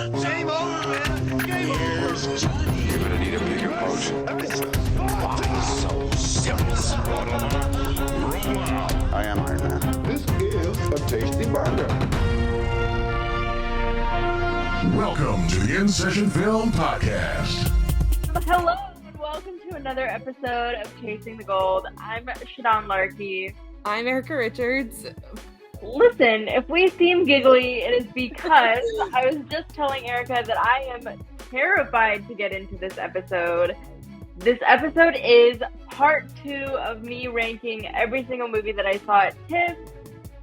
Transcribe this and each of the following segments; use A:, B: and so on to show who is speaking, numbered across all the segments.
A: Same old man. Here's Johnny.
B: You're gonna need a bigger boat.
A: So serious.
B: I am Iron Man.
C: This is a tasty burger.
D: Welcome to the In Session Film Podcast.
E: Hello and welcome to another episode of Chasing the Gold. I'm Shadan Larkey.
F: I'm Erica Richards.
E: Listen, if we seem giggly, it is because I was just telling Erica that I am terrified to get into this episode. This episode is part 2 of me ranking every single movie that I saw at TIFF.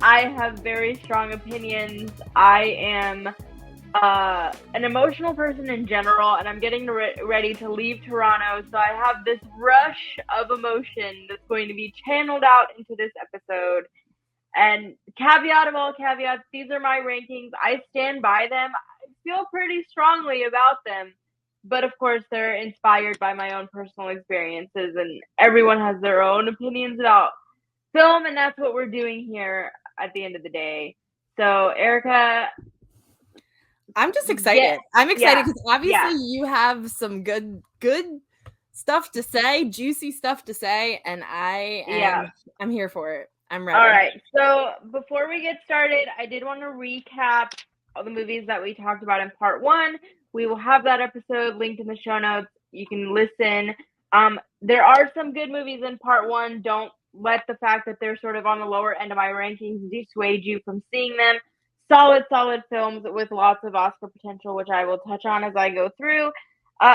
E: I have very strong opinions. I am an emotional person in general, and I'm getting ready to leave Toronto, so I have this rush of emotion that's going to be channeled out into this episode. And caveat of all caveats, these are my rankings. I stand by them. I feel pretty strongly about them. But of course, they're inspired by my own personal experiences, and everyone has their own opinions about film, and that's what we're doing here at the end of the day. So, Erica,
F: I'm just excited.
E: Yeah.
F: I'm excited because obviously
E: Yeah.
F: you have some good stuff to say, juicy stuff to say, and I'm here for it. I'm ready.
E: All right. So before we get started, I did want to recap all the movies that we talked about in part 1. We will have that episode linked in the show notes. You can listen. There are some good movies in part 1. Don't let the fact that they're sort of on the lower end of my rankings dissuade you from seeing them. Solid films with lots of Oscar potential, which I will touch on as I go through.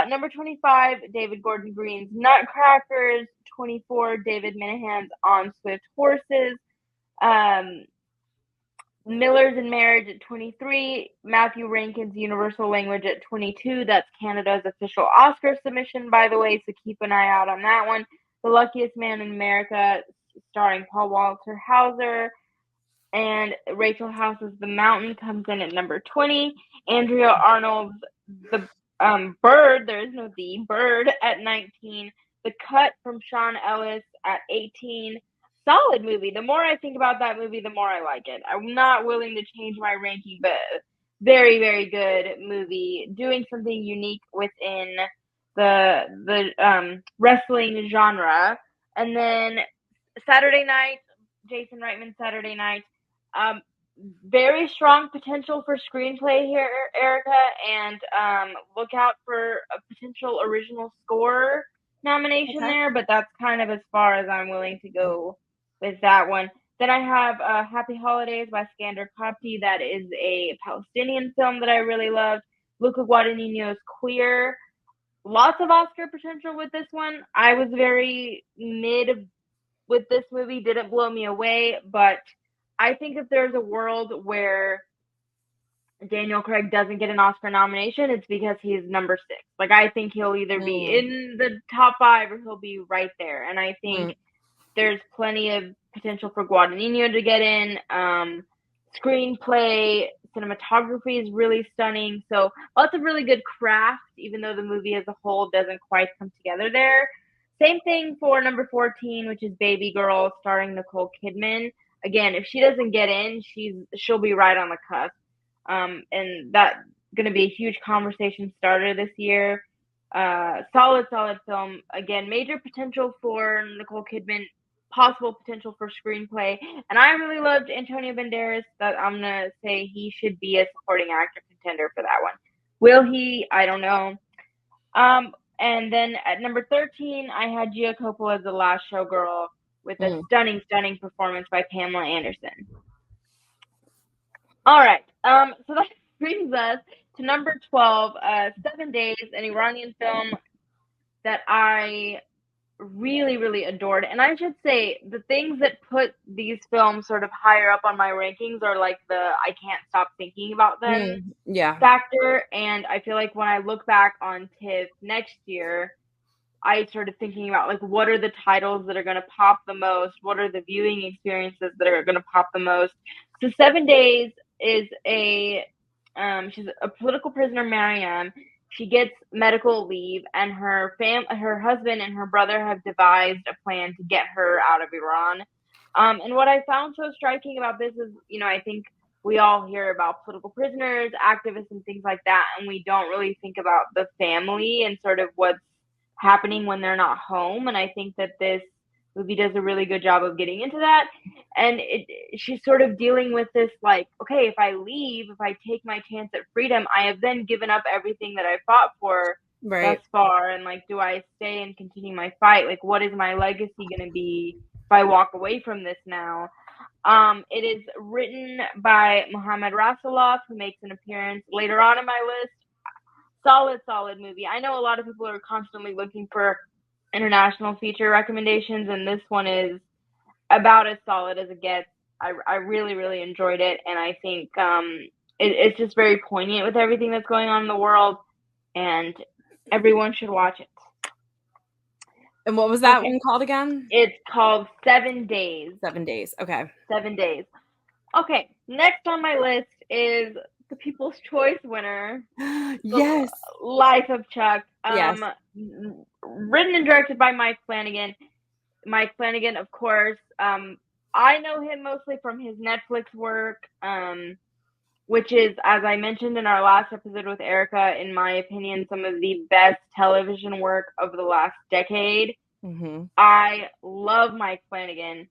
E: Number 25, David Gordon Green's Nutcrackers. 24, David Minahan's On Swift Horses. Miller's in Marriage at 23. Matthew Rankin's Universal Language at 22. That's Canada's official Oscar submission, by the way, so keep an eye out on that one. The Luckiest Man in America, starring Paul Walter Hauser. And Rachel House's The Mountain comes in at number 20. Andrea Arnold's The Bird, there is no The Bird, at 19. The Cut from Sean Ellis at 18. Solid movie. The more I think about that movie, the more I like it. I'm not willing to change my ranking, but very, very good movie. Doing something unique within the wrestling genre. And then Saturday Night, Jason Reitman's Saturday Night. Very strong potential for screenplay here, Erica, and look out for a potential original score nomination there, but that's kind of as far as I'm willing to go with that one. Then I have Happy Holidays by Skander Kapti. That is a Palestinian film that I really loved. Luca Guadagnino's Queer. Lots of Oscar potential with this one. I was very mid with this movie. Didn't blow me away, but I think if there's a world where Daniel Craig doesn't get an Oscar nomination, it's because he's number 6. Like, I think he'll either be in the top 5 or he'll be right there. And I think there's plenty of potential for Guadagnino to get in. Screenplay, cinematography is really stunning. So lots of really good craft, even though the movie as a whole doesn't quite come together there. Same thing for number 14, which is Baby Girl, starring Nicole Kidman. Again, if she doesn't get in, she'll be right on the cusp. And that's going to be a huge conversation starter this year. Solid film. Again, major potential for Nicole Kidman, possible potential for screenplay. And I really loved Antonio Banderas. That I'm going to say he should be a supporting actor contender for that one. Will he? I don't know. And then at number 13, I had Gia Coppola's The Last Showgirl with a stunning performance by Pamela Anderson. All right. So that brings us to number 12, 7 Days, an Iranian film that I really, really adored. And I should say the things that put these films sort of higher up on my rankings are like the I can't stop thinking about them factor. And I feel like when I look back on TIFF next year, I started thinking about, like, what are the titles that are going to pop the most? What are the viewing experiences that are going to pop the most? So 7 Days is she's a political prisoner, Mariam. She gets medical leave, and her husband and her brother have devised a plan to get her out of Iran. And what I found so striking about this is, I think we all hear about political prisoners, activists, and things like that, and we don't really think about the family and sort of what's happening when they're not home. And I think that this movie does a really good job of getting into that. And she's sort of dealing with this, like, okay, if I leave, if I take my chance at freedom, I have then given up everything that I fought for thus far. And, like, do I stay and continue my fight? Like, what is my legacy going to be if I walk away from this now? It is written by Mohammad Rasoulof, who makes an appearance later on in my list. Solid movie. I know a lot of people are constantly looking for international feature recommendations, and this one is about as solid as it gets. I really, really enjoyed it, and I think it's just very poignant with everything that's going on in the world, and everyone should watch it.
F: And what was that one called again?
E: It's called 7 Days.
F: 7 Days. Okay.
E: 7 Days. Okay, next on my list is the People's Choice winner.
F: Yes.
E: Life of Chuck.
F: Yes.
E: Written and directed by Mike Flanagan. Mike Flanagan, of course. I know him mostly from his Netflix work, which is, as I mentioned in our last episode with Erica, in my opinion, some of the best television work of the last decade.
F: Mm-hmm.
E: I love Mike Flanagan.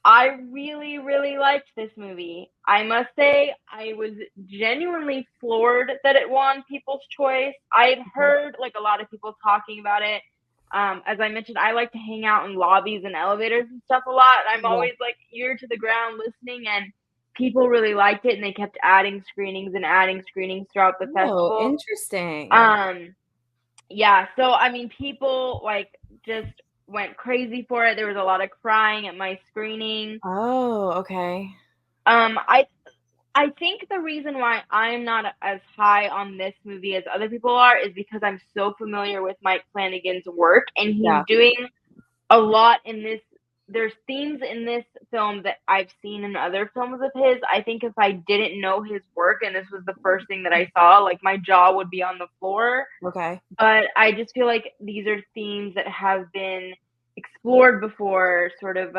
E: I really, really liked this movie. I must say, I was genuinely floored that it won People's Choice. I had heard, like, a lot of people talking about it. As I mentioned, I like to hang out in lobbies and elevators and stuff a lot. I'm always, like, ear to the ground listening, and people really liked it, and they kept adding screenings throughout the festival.
F: Oh, interesting.
E: Yeah, so, I mean, people, like, just went crazy for it. There was a lot of crying at my screening.
F: Oh, okay.
E: I think the reason why I'm not as high on this movie as other people are is because I'm so familiar with Mike Flanagan's work, and he's doing a lot in this. There's themes in this film that I've seen in other films of his. I think if I didn't know his work and this was the first thing that I saw, like, my jaw would be on the floor.
F: Okay.
E: But I just feel like these are themes that have been explored before, sort of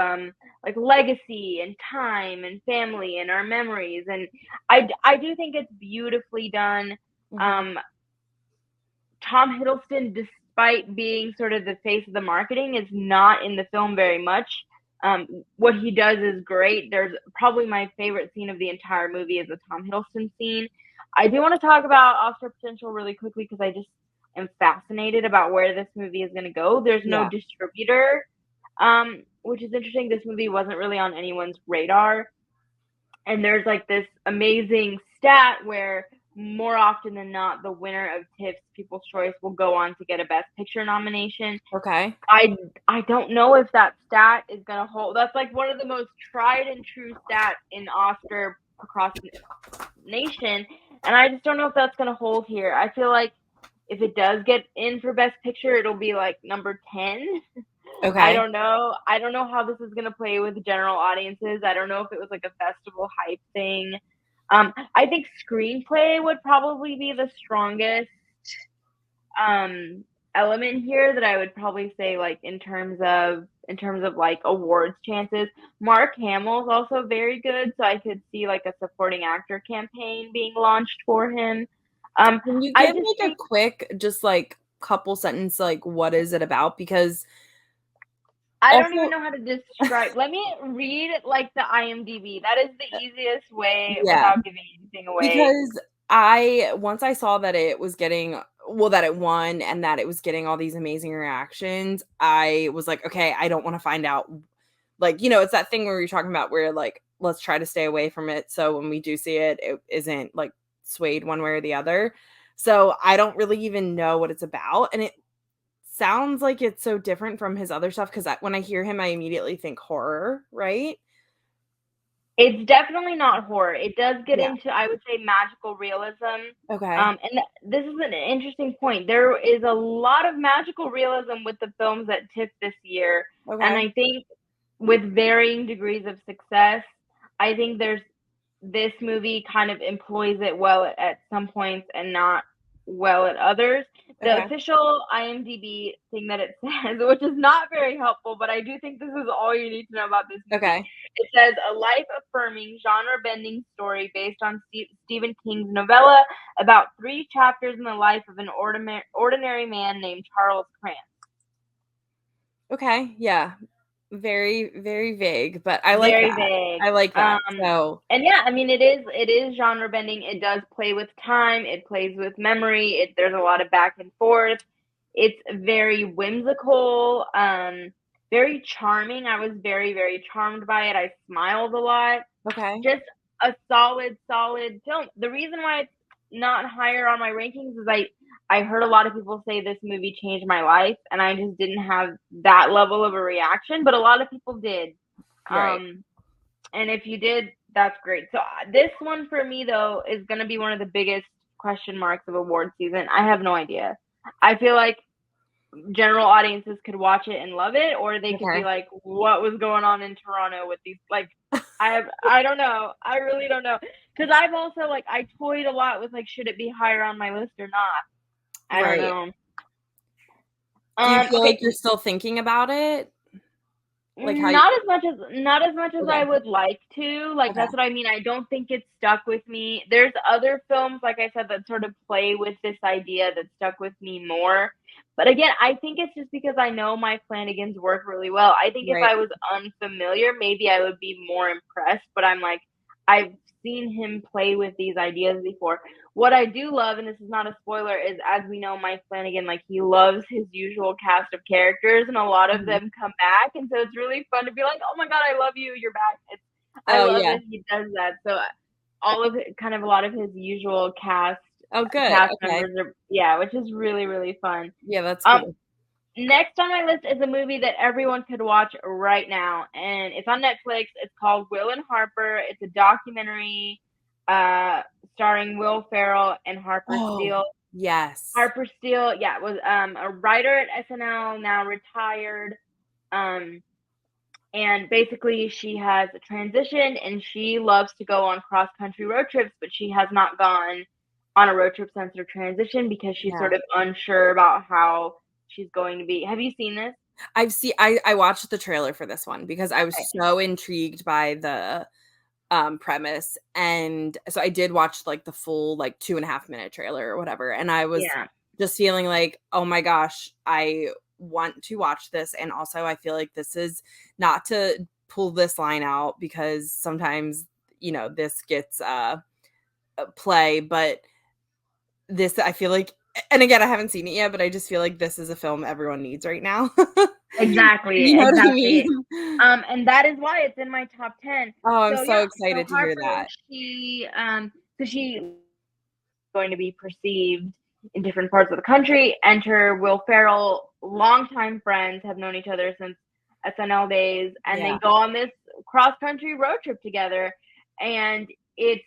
E: like legacy and time and family and our memories. And I do think it's beautifully done.
F: Mm-hmm.
E: Tom Hiddleston, despite being sort of the face of the marketing, is not in the film very much. What he does is great. There's probably my favorite scene of the entire movie is the Tom Hiddleston scene. I do want to talk about Oscar potential really quickly because I just am fascinated about where this movie is going to go. There's no distributor, which is interesting. This movie wasn't really on anyone's radar. And there's, like, this amazing stat where more often than not, the winner of TIFF's People's Choice will go on to get a Best Picture nomination.
F: Okay.
E: I don't know if that stat is going to hold. That's, like, one of the most tried and true stats in Oscar procrastination. And I just don't know if that's going to hold here. I feel like if it does get in for Best Picture, it'll be, like, number 10.
F: Okay.
E: I don't know how this is going to play with general audiences. I don't know if it was, like, a festival hype thing. I think screenplay would probably be the strongest element here that I would probably say, like, in terms of like awards chances. Mark Hamill's also very good, so I could see, like, a supporting actor campaign being launched for him.
F: Can you give a quick, just, like, couple sentence, like, what is it about? Because
E: I don't even know how to describe. Let me read, like, the IMDb. That is the easiest way without giving anything away.
F: Because once I saw that it was getting, that it won and that it was getting all these amazing reactions, I was like, okay, I don't want to find out. Like, it's that thing where you're talking about where, like, let's try to stay away from it. So when we do see it, it isn't, like, swayed one way or the other. So I don't really even know what it's about. And it sounds like it's so different from his other stuff because when I hear him, I immediately think horror, right?
E: It's definitely not horror. It does get into, I would say, magical realism.
F: Okay.
E: And this is an interesting point. There is a lot of magical realism with the films that TIFF this year. Okay. And I think with varying degrees of success, I think this movie kind of employs it well at some points and not well at others. The official IMDb thing that it says, which is not very helpful, but I do think this is all you need to know about this movie.
F: Okay.
E: It says a life-affirming, genre-bending story based on Stephen King's novella about 3 chapters in the life of an ordinary man named Charles Krantz.
F: Okay, yeah. Very, very vague, but I like
E: Very
F: that.
E: vague.
F: I like that. So
E: And yeah, I mean, it is genre bending. It does play with time. It plays with memory. There's a lot of back and forth. It's very whimsical, very charming. I was very, very charmed by it. I smiled a lot.
F: okay.
E: Just a solid film. The reason why it's not higher on my rankings is I heard a lot of people say this movie changed my life, and I just didn't have that level of a reaction, but a lot of people did.
F: Right.
E: And if you did, that's great. So this one for me though is going to be one of the biggest question marks of award season. I have no idea. I feel like general audiences could watch it and love it, or they could be like, what was going on in Toronto with these, like, I don't know. I really don't know. Cause I've also I toyed a lot with should it be higher on my list or not? I don't know.
F: Do you feel like you're still thinking about it?
E: Not as much as I would like to. That's what I mean. I don't think it's stuck with me. There's other films, like I said, that sort of play with this idea that stuck with me more. But again, I think it's just because I know my Flanagan's work really well. I think if I was unfamiliar, maybe I would be more impressed. But I'm I've seen him play with these ideas before. What I do love, and this is not a spoiler, is as we know, Mike Flanagan, he loves his usual cast of characters, and a lot of them come back, and so it's really fun to be like, oh my god, I love you, you're back. I love that he does that. So all of it, kind of a lot of his usual cast members are, which is really, really fun.
F: Yeah, that's cool.
E: Next on my list is a movie that everyone could watch right now, and it's on Netflix. It's called Will and Harper. It's a documentary starring Will Ferrell and Harper Steele.
F: Yes.
E: Harper Steele, was a writer at SNL, now retired. And basically she has transitioned and she loves to go on cross-country road trips, but she has not gone on a road trip since her transition because she's sort of unsure about how she's going to be. Have you seen this?
F: I watched the trailer for this one because I was so intrigued by the premise, and so I did watch the full 2.5 minute trailer or whatever, and I was just feeling oh my gosh, I want to watch this. And also I feel like this is not to pull this line out because sometimes this gets play, but this I feel like, and again I haven't seen it yet, but I just feel like this is a film everyone needs right now.
E: Exactly.
F: You know
E: exactly.
F: what I mean?
E: And that is why it's in my top 10.
F: Oh, I'm so excited to hear that.
E: She's going to be perceived in different parts of the country. Enter Will Ferrell, longtime friends, have known each other since SNL days, and they go on this cross-country road trip together. And it's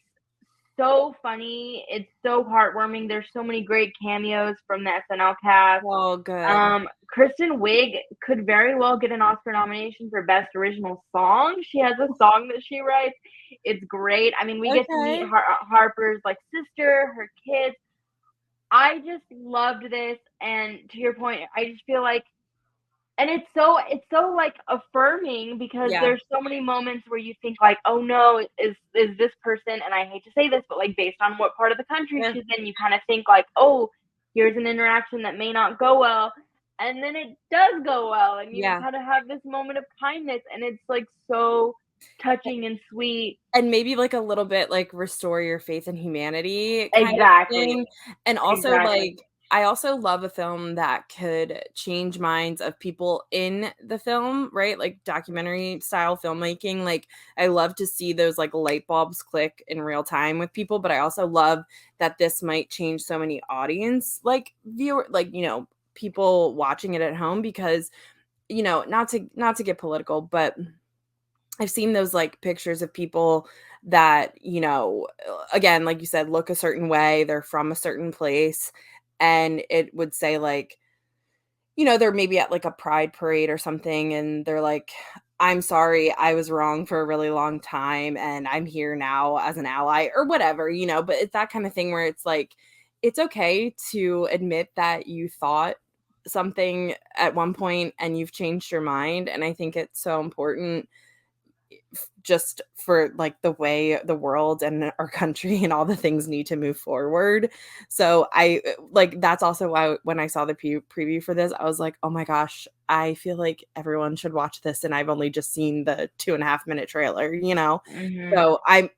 E: so funny. It's so heartwarming. There's so many great cameos from the SNL cast.
F: Oh, good.
E: Kristen Wiig could very well get an Oscar nomination for Best Original Song. She has a song that she writes. It's great. I mean, we get to meet Harper's sister, her kids. I just loved this, and to your point, I just feel and it's so affirming because there's so many moments where you think oh no, is this person, and I hate to say this, but based on what part of the country she's in, you kind of think oh, here's an interaction that may not go well, and then it does go well, and you kind of have this moment of kindness, and it's so touching and sweet,
F: and maybe a little bit restore your faith in humanity
E: kind of thing.
F: And also I also love a film that could change minds of people in the film, right? Documentary style filmmaking. I love to see those light bulbs click in real time with people, but I also love that this might change so many audience viewer people watching it at home, because not to get political, but I've seen those pictures of people that, again, like you said, look a certain way, they're from a certain place, and it would say they're maybe at a pride parade or something, and they're I'm sorry, I was wrong for a really long time, and I'm here now as an ally or whatever, but it's that kind of thing where it's it's okay to admit that you thought something at one point and you've changed your mind. And I think it's so important just for like the way the world and our country and all the things need to move forward. So I like that's also why when I saw the preview for this, I was like, oh my gosh, I feel like everyone should watch this, and I've only just seen the 2.5-minute trailer, you know.
E: Mhm.
F: So I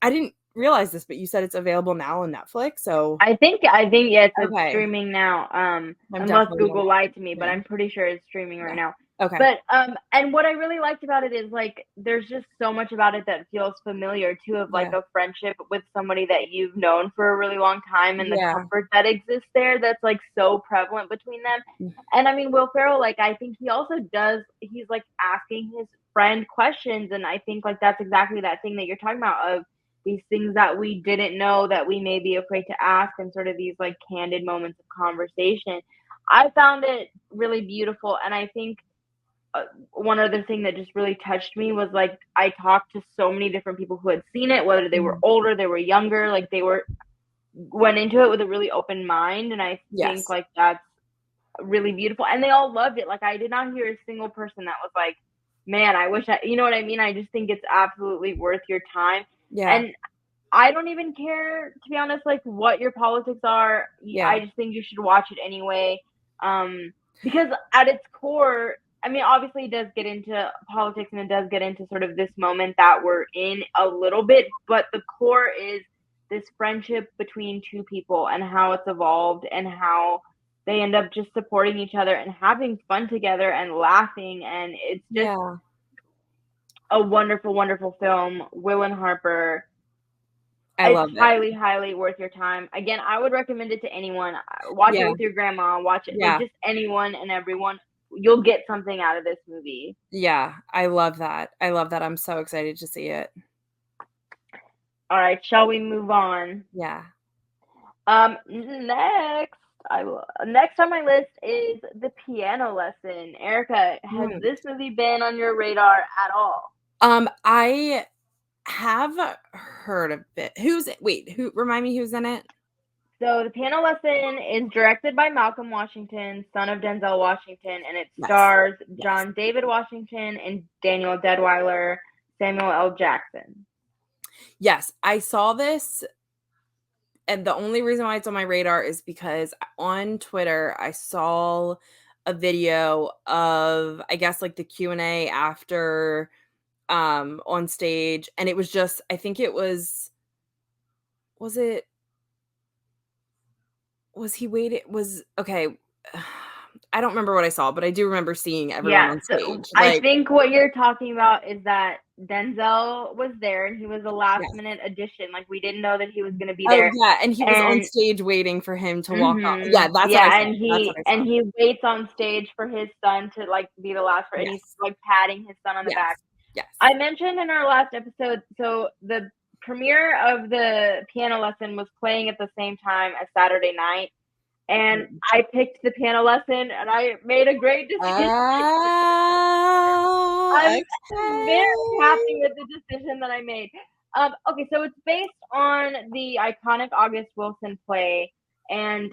F: didn't realize this, but you said it's available now on Netflix. So
E: I think yeah, it's
F: okay,
E: streaming now.
F: I'm
E: Unless
F: definitely
E: Google
F: gonna,
E: lied to me, but
F: yeah,
E: I'm pretty sure it's streaming right
F: yeah,
E: now.
F: okay,
E: But and what I really liked about it is like there's just so much about it that feels familiar too, of like
F: yeah,
E: a friendship with somebody that you've known for a really long time, and the
F: yeah,
E: comfort that exists there that's like so prevalent between them. And I mean, Will Ferrell, like I think he also does. He's like asking his friend questions, and I think like that's exactly that thing that you're talking about of these things that we didn't know that we may be afraid to ask, and sort of these like candid moments of conversation. I found it really beautiful, and I think one other thing that just really touched me was like I talked to so many different people who had seen it, whether they were older, they were younger, like they went into it with a really open mind, and I think
F: yes,
E: like that's really beautiful, and they all loved it. Like I did not hear a single person that was like, man, I wish you know what I mean. I just think it's absolutely worth your time.
F: yeah,
E: And I don't even care, to be honest, like what your politics are.
F: yeah,
E: I just think you should watch it anyway. Because at its core, I mean, obviously it does get into politics, and it does get into sort of this moment that we're in a little bit, but the core is this friendship between two people and how it's evolved and how they end up just supporting each other and having fun together and laughing. And it's just
F: yeah.
E: a wonderful, wonderful film. Will and Harper.
F: I
E: It's
F: love it.
E: highly, highly worth your time. Again, I would recommend it to anyone. Watch it
F: Yeah,
E: with your grandma. Watch it like
F: yeah,
E: just anyone and everyone. You'll get something out of this movie.
F: yeah. I love that. I love that. I'm so excited to see it.
E: All right, shall we move on?
F: Yeah.
E: Next on my list is The Piano Lesson. Erica, has
F: Mm.
E: this movie been on your radar at all?
F: I have heard of it. Who remind me who's in it?
E: So The Piano Lesson is directed by Malcolm Washington, son of Denzel Washington, and it
F: Yes.
E: stars
F: Yes.
E: John David Washington and Daniel Deadwyler, Samuel L. Jackson.
F: Yes, I saw this, and the only reason why it's on my radar is because on Twitter I saw a video of, I guess, like the Q&A after on stage, and it was just, I think it was it was he waiting was okay. I don't remember what I saw, but I do remember seeing everyone on
E: So
F: stage.
E: I
F: Like,
E: think what you're talking about is that Denzel was there and he was a last
F: yes.
E: minute addition. Like we didn't know that he was going to be
F: Oh
E: there.
F: yeah, and he was on
E: And
F: stage waiting for him to walk off. Yeah, that's what I
E: yeah,
F: saw. That's what I saw.
E: and he waits on stage for his son to like be the last for, and he's
F: Yes.
E: like patting his son on the
F: Yes.
E: back.
F: Yes.
E: I mentioned in our last episode, so the premiere of The Piano Lesson was playing at the same time as Saturday night, and I picked The Piano Lesson, and I made a great decision.
F: Oh,
E: I'm
F: okay.
E: very happy with the decision that I made. Okay, so it's based on the iconic August Wilson play, and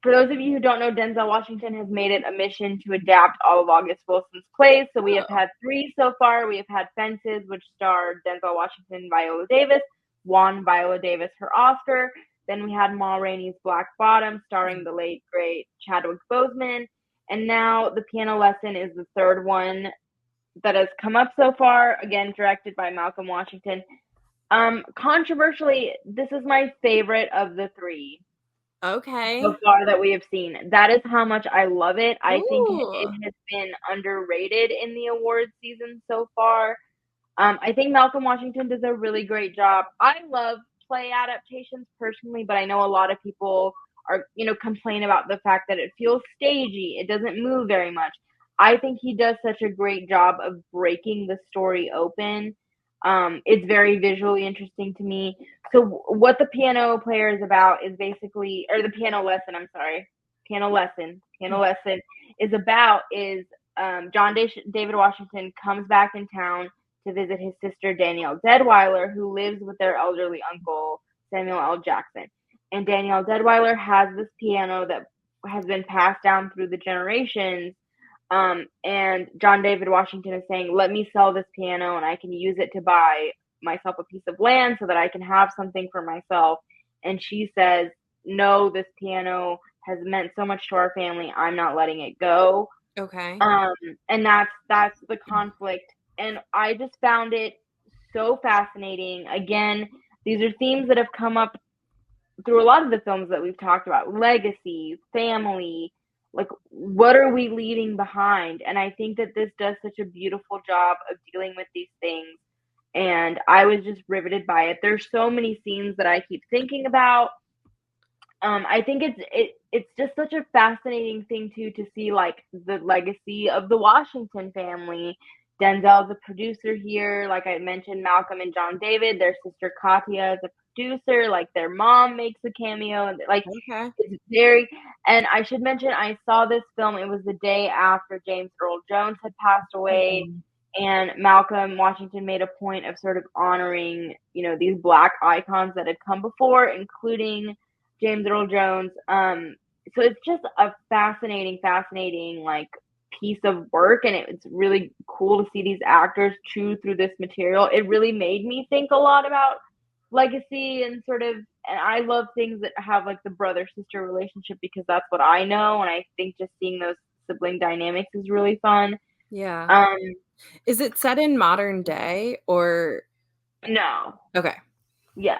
E: for those of you who don't know, Denzel Washington has made it a mission to adapt all of August Wilson's plays. So we have had 3 so far. We have had Fences, which starred Denzel Washington and Viola Davis, won Viola Davis her Oscar. Then we had Ma Rainey's Black Bottom, starring the late, great Chadwick Boseman. And now The Piano Lesson is the third one that has come up so far, again, directed by Malcolm Washington. Controversially, this is my favorite of the 3
F: Okay.
E: so far that we have seen. That is how much I love it. I think
F: Ooh.
E: it has been underrated in the awards season so far. I think Malcolm Washington does a really great job. I love play adaptations personally, but I know a lot of people are, complain about the fact that it feels stagey. It doesn't move very much. I think he does such a great job of breaking the story open. It's very visually interesting to me. So what the piano player is about is basically, or the piano lesson, I'm sorry, piano lesson is about is John David Washington comes back in town to visit his sister Danielle Deadwyler, who lives with their elderly uncle Samuel L. Jackson. And Danielle Deadwyler has this piano that has been passed down through the generations And John David Washington is saying, let me sell this piano and I can use it to buy myself a piece of land so that I can have something for myself. And she says, no, this piano has meant so much to our family. I'm not letting it go.
F: Okay.
E: And that's the conflict. And I just found it so fascinating. Again, these are themes that have come up through a lot of the films that we've talked about: legacy, family, like what are we leaving behind? And I think that this does such a beautiful job of dealing with these things. And I was just riveted by it. There's so many scenes that I keep thinking about. I think it's just such a fascinating thing too, to see like the legacy of the Washington family. Denzel's a producer here, like I mentioned, Malcolm and John David. Their sister Katya is a producer. Like their mom makes a cameo, and like
F: Okay.
E: it's very. And I should mention, I saw this film. It was the day after James Earl Jones had passed away. And Malcolm Washington made a point of sort of honoring, these Black icons that had come before, including James Earl Jones. So it's just a fascinating, like piece of work, and it's really cool to see these actors chew through this material. It really made me think a lot about legacy and and I love things that have like the brother-sister relationship, because that's what I know, and I think just seeing those sibling dynamics is really fun.
F: Yeah. Is it set in modern day or?
E: No.
F: Okay.
E: Yeah.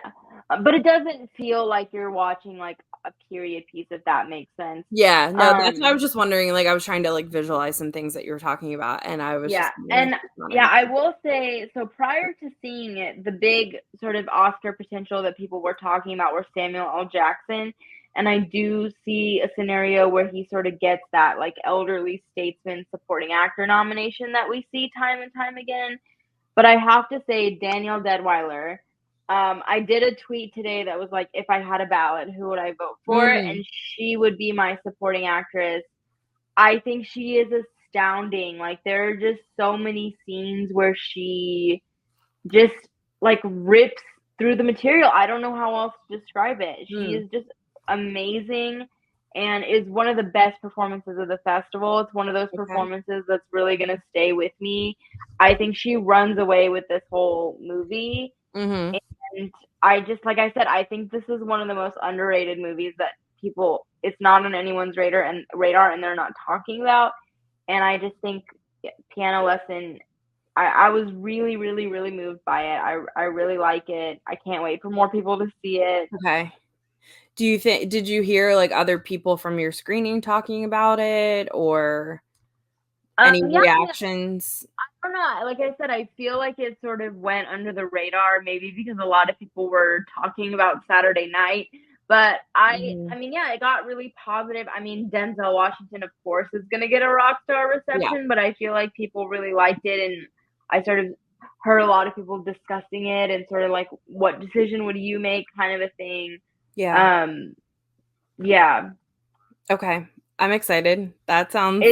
E: But it doesn't feel like you're watching like a period piece, if that makes sense.
F: Yeah, no, that's what I was just wondering. Like, I was trying to like visualize some things that you were talking about, and I was
E: Yeah.
F: just
E: And yeah, I will say, so prior to seeing it, the big sort of Oscar potential that people were talking about were Samuel L. Jackson. And I do see a scenario where he sort of gets that like elderly statesman supporting actor nomination that we see time and time again. But I have to say, Danielle Deadwyler, I did a tweet today that was like, if I had a ballot, who would I vote for? And she would be my supporting actress. I think she is astounding. Like, there are just so many scenes where she just like rips through the material. I don't know how else to describe it. She is just amazing and is one of the best performances of the festival. It's one of those performances that's really going to stay with me. I think she runs away with this whole movie. And I just, like I said, I think this is one of the most underrated movies that it's not on anyone's radar and they're not talking about. And I just think Piano Lesson, I was really, really, really moved by it. I really like it. I can't wait for more people to see it.
F: Okay. Did you hear like other people from your screening talking about it, or any reactions?
E: I don't know. Like I said, I feel like it sort of went under the radar, maybe because a lot of people were talking about Saturday night. But I mean, yeah, it got really positive. I mean, Denzel Washington, of course, is going to get a rock star reception, but I feel like people really liked it. And I sort of heard a lot of people discussing it and sort of like, what decision would you make, kind of a thing.
F: Yeah.
E: Yeah.
F: Okay. I'm excited. That sounds...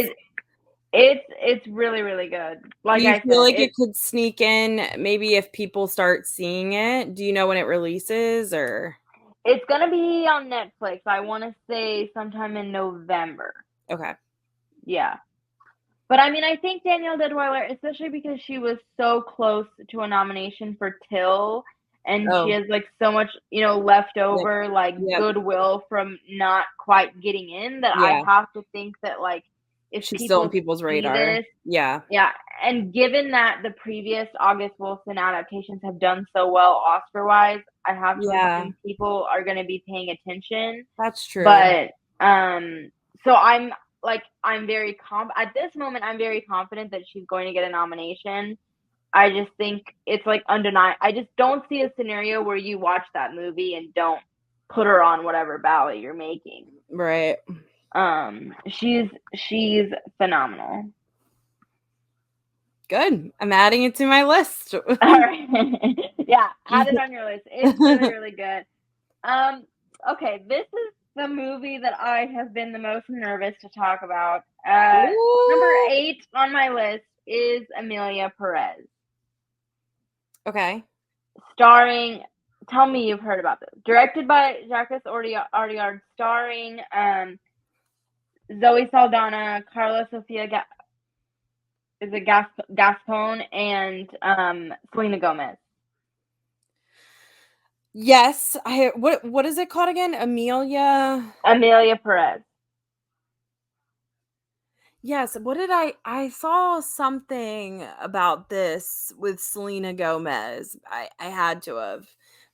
E: It's really, really good. Like
F: Do you
E: I
F: feel
E: said,
F: like it could sneak in maybe if people start seeing it? Do you know when it releases, or?
E: It's going to be on Netflix. I want to say sometime in November.
F: Okay.
E: Yeah. But I mean, I think Danielle Deadwyler, especially because she was so close to a nomination for Till, and she has like so much, leftover like goodwill from not quite getting in, that I have to think that like if
F: she's
E: people
F: still on people's radar.
E: Yeah. And given that the previous August Wilson adaptations have done so well Oscar-wise, I have to assume people are going to be paying attention.
F: That's true.
E: But so I'm very at this moment, I'm very confident that she's going to get a nomination. I just think it's like undeniable. I just don't see a scenario where you watch that movie and don't put her on whatever ballot you're making.
F: Right.
E: She's phenomenal.
F: Good. I'm adding it to my list.
E: All right. Yeah, add it on your list. It's really, really good. Okay, this is the movie that I have been the most nervous to talk about. Number 8 on my list is Emilia, Pérez. Okay. Starring, tell me you've heard about this. Directed by Jacques Audiard, starring Zoe Saldana, Carla Sofia is it Gascon and Selena Gomez.
F: Yes, what is it called again? Emilia
E: Pérez.
F: Yes, what did I saw something about this with Selena Gomez. I had to have.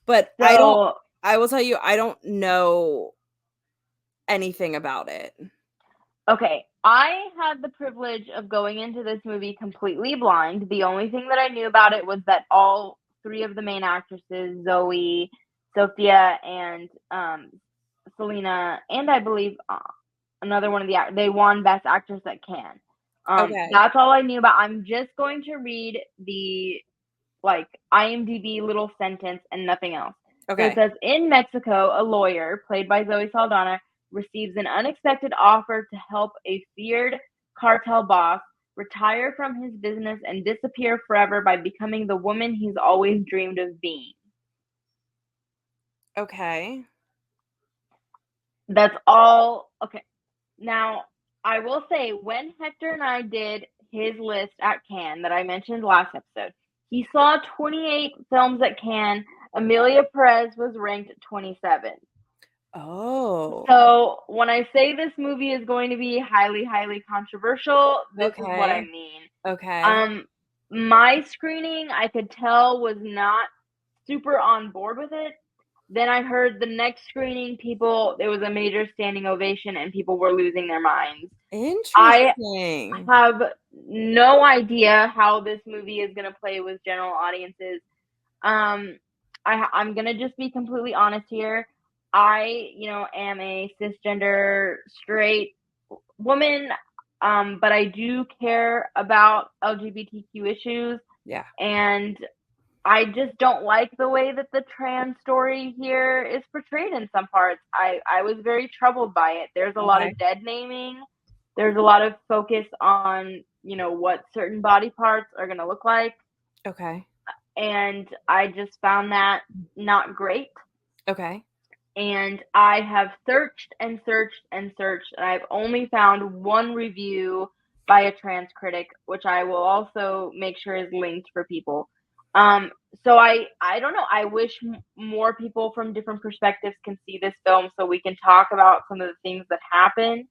F: But
E: So
F: I will tell you I don't know anything about it.
E: okay, I had the privilege of going into this movie completely blind. The only thing that I knew about it was that all three of the main actresses, Zoe, Sophia, and Selena, and I believe another one of they won Best Actress at Cannes.
F: Okay.
E: That's all I knew about. I'm just going to read the IMDb little sentence and nothing else.
F: Okay.
E: So it says, in Mexico, a lawyer, played by Zoe Saldana, receives an unexpected offer to help a feared cartel boss retire from his business and disappear forever by becoming the woman he's always dreamed of being.
F: Okay.
E: That's all. Okay. Now, I will say, when Hector and I did his list at Cannes that I mentioned last episode, he saw 28 films at Cannes. Emilia Pérez was ranked 27.
F: Oh.
E: So when I say this movie is going to be highly, highly controversial, this is what I mean.
F: Okay.
E: My screening, I could tell, was not super on board with it. Then I heard the next screening, it was a major standing ovation and people were losing their minds.
F: Interesting.
E: I have no idea how this movie is going to play with general audiences. I'm going to just be completely honest here. I, am a cisgender straight woman, but I do care about LGBTQ issues.
F: Yeah.
E: And I just don't like the way that the trans story here is portrayed in some parts. I was very troubled by it. There's a lot of dead naming. There's a lot of focus on, what certain body parts are going to look like.
F: Okay.
E: And I just found that not great.
F: Okay.
E: And I have searched and searched and searched, and I've only found one review by a trans critic, which I will also make sure is linked for people. So I don't know. I wish more people from different perspectives can see this film so we can talk about some of the things that happen.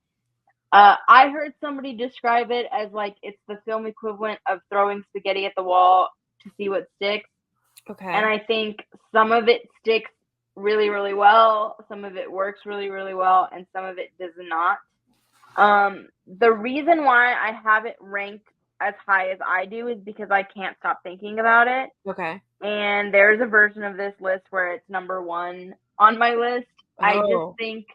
E: I heard somebody describe it as like it's the film equivalent of throwing spaghetti at the wall to see what sticks.
F: Okay.
E: And I think some of it sticks really, really well. Some of it works really, really well, and some of it does not. The reason why I have it ranked as high as I do is because I can't stop thinking about it.
F: Okay.
E: And there's a version of this list where it's number one on my list.
F: Oh.
E: I just think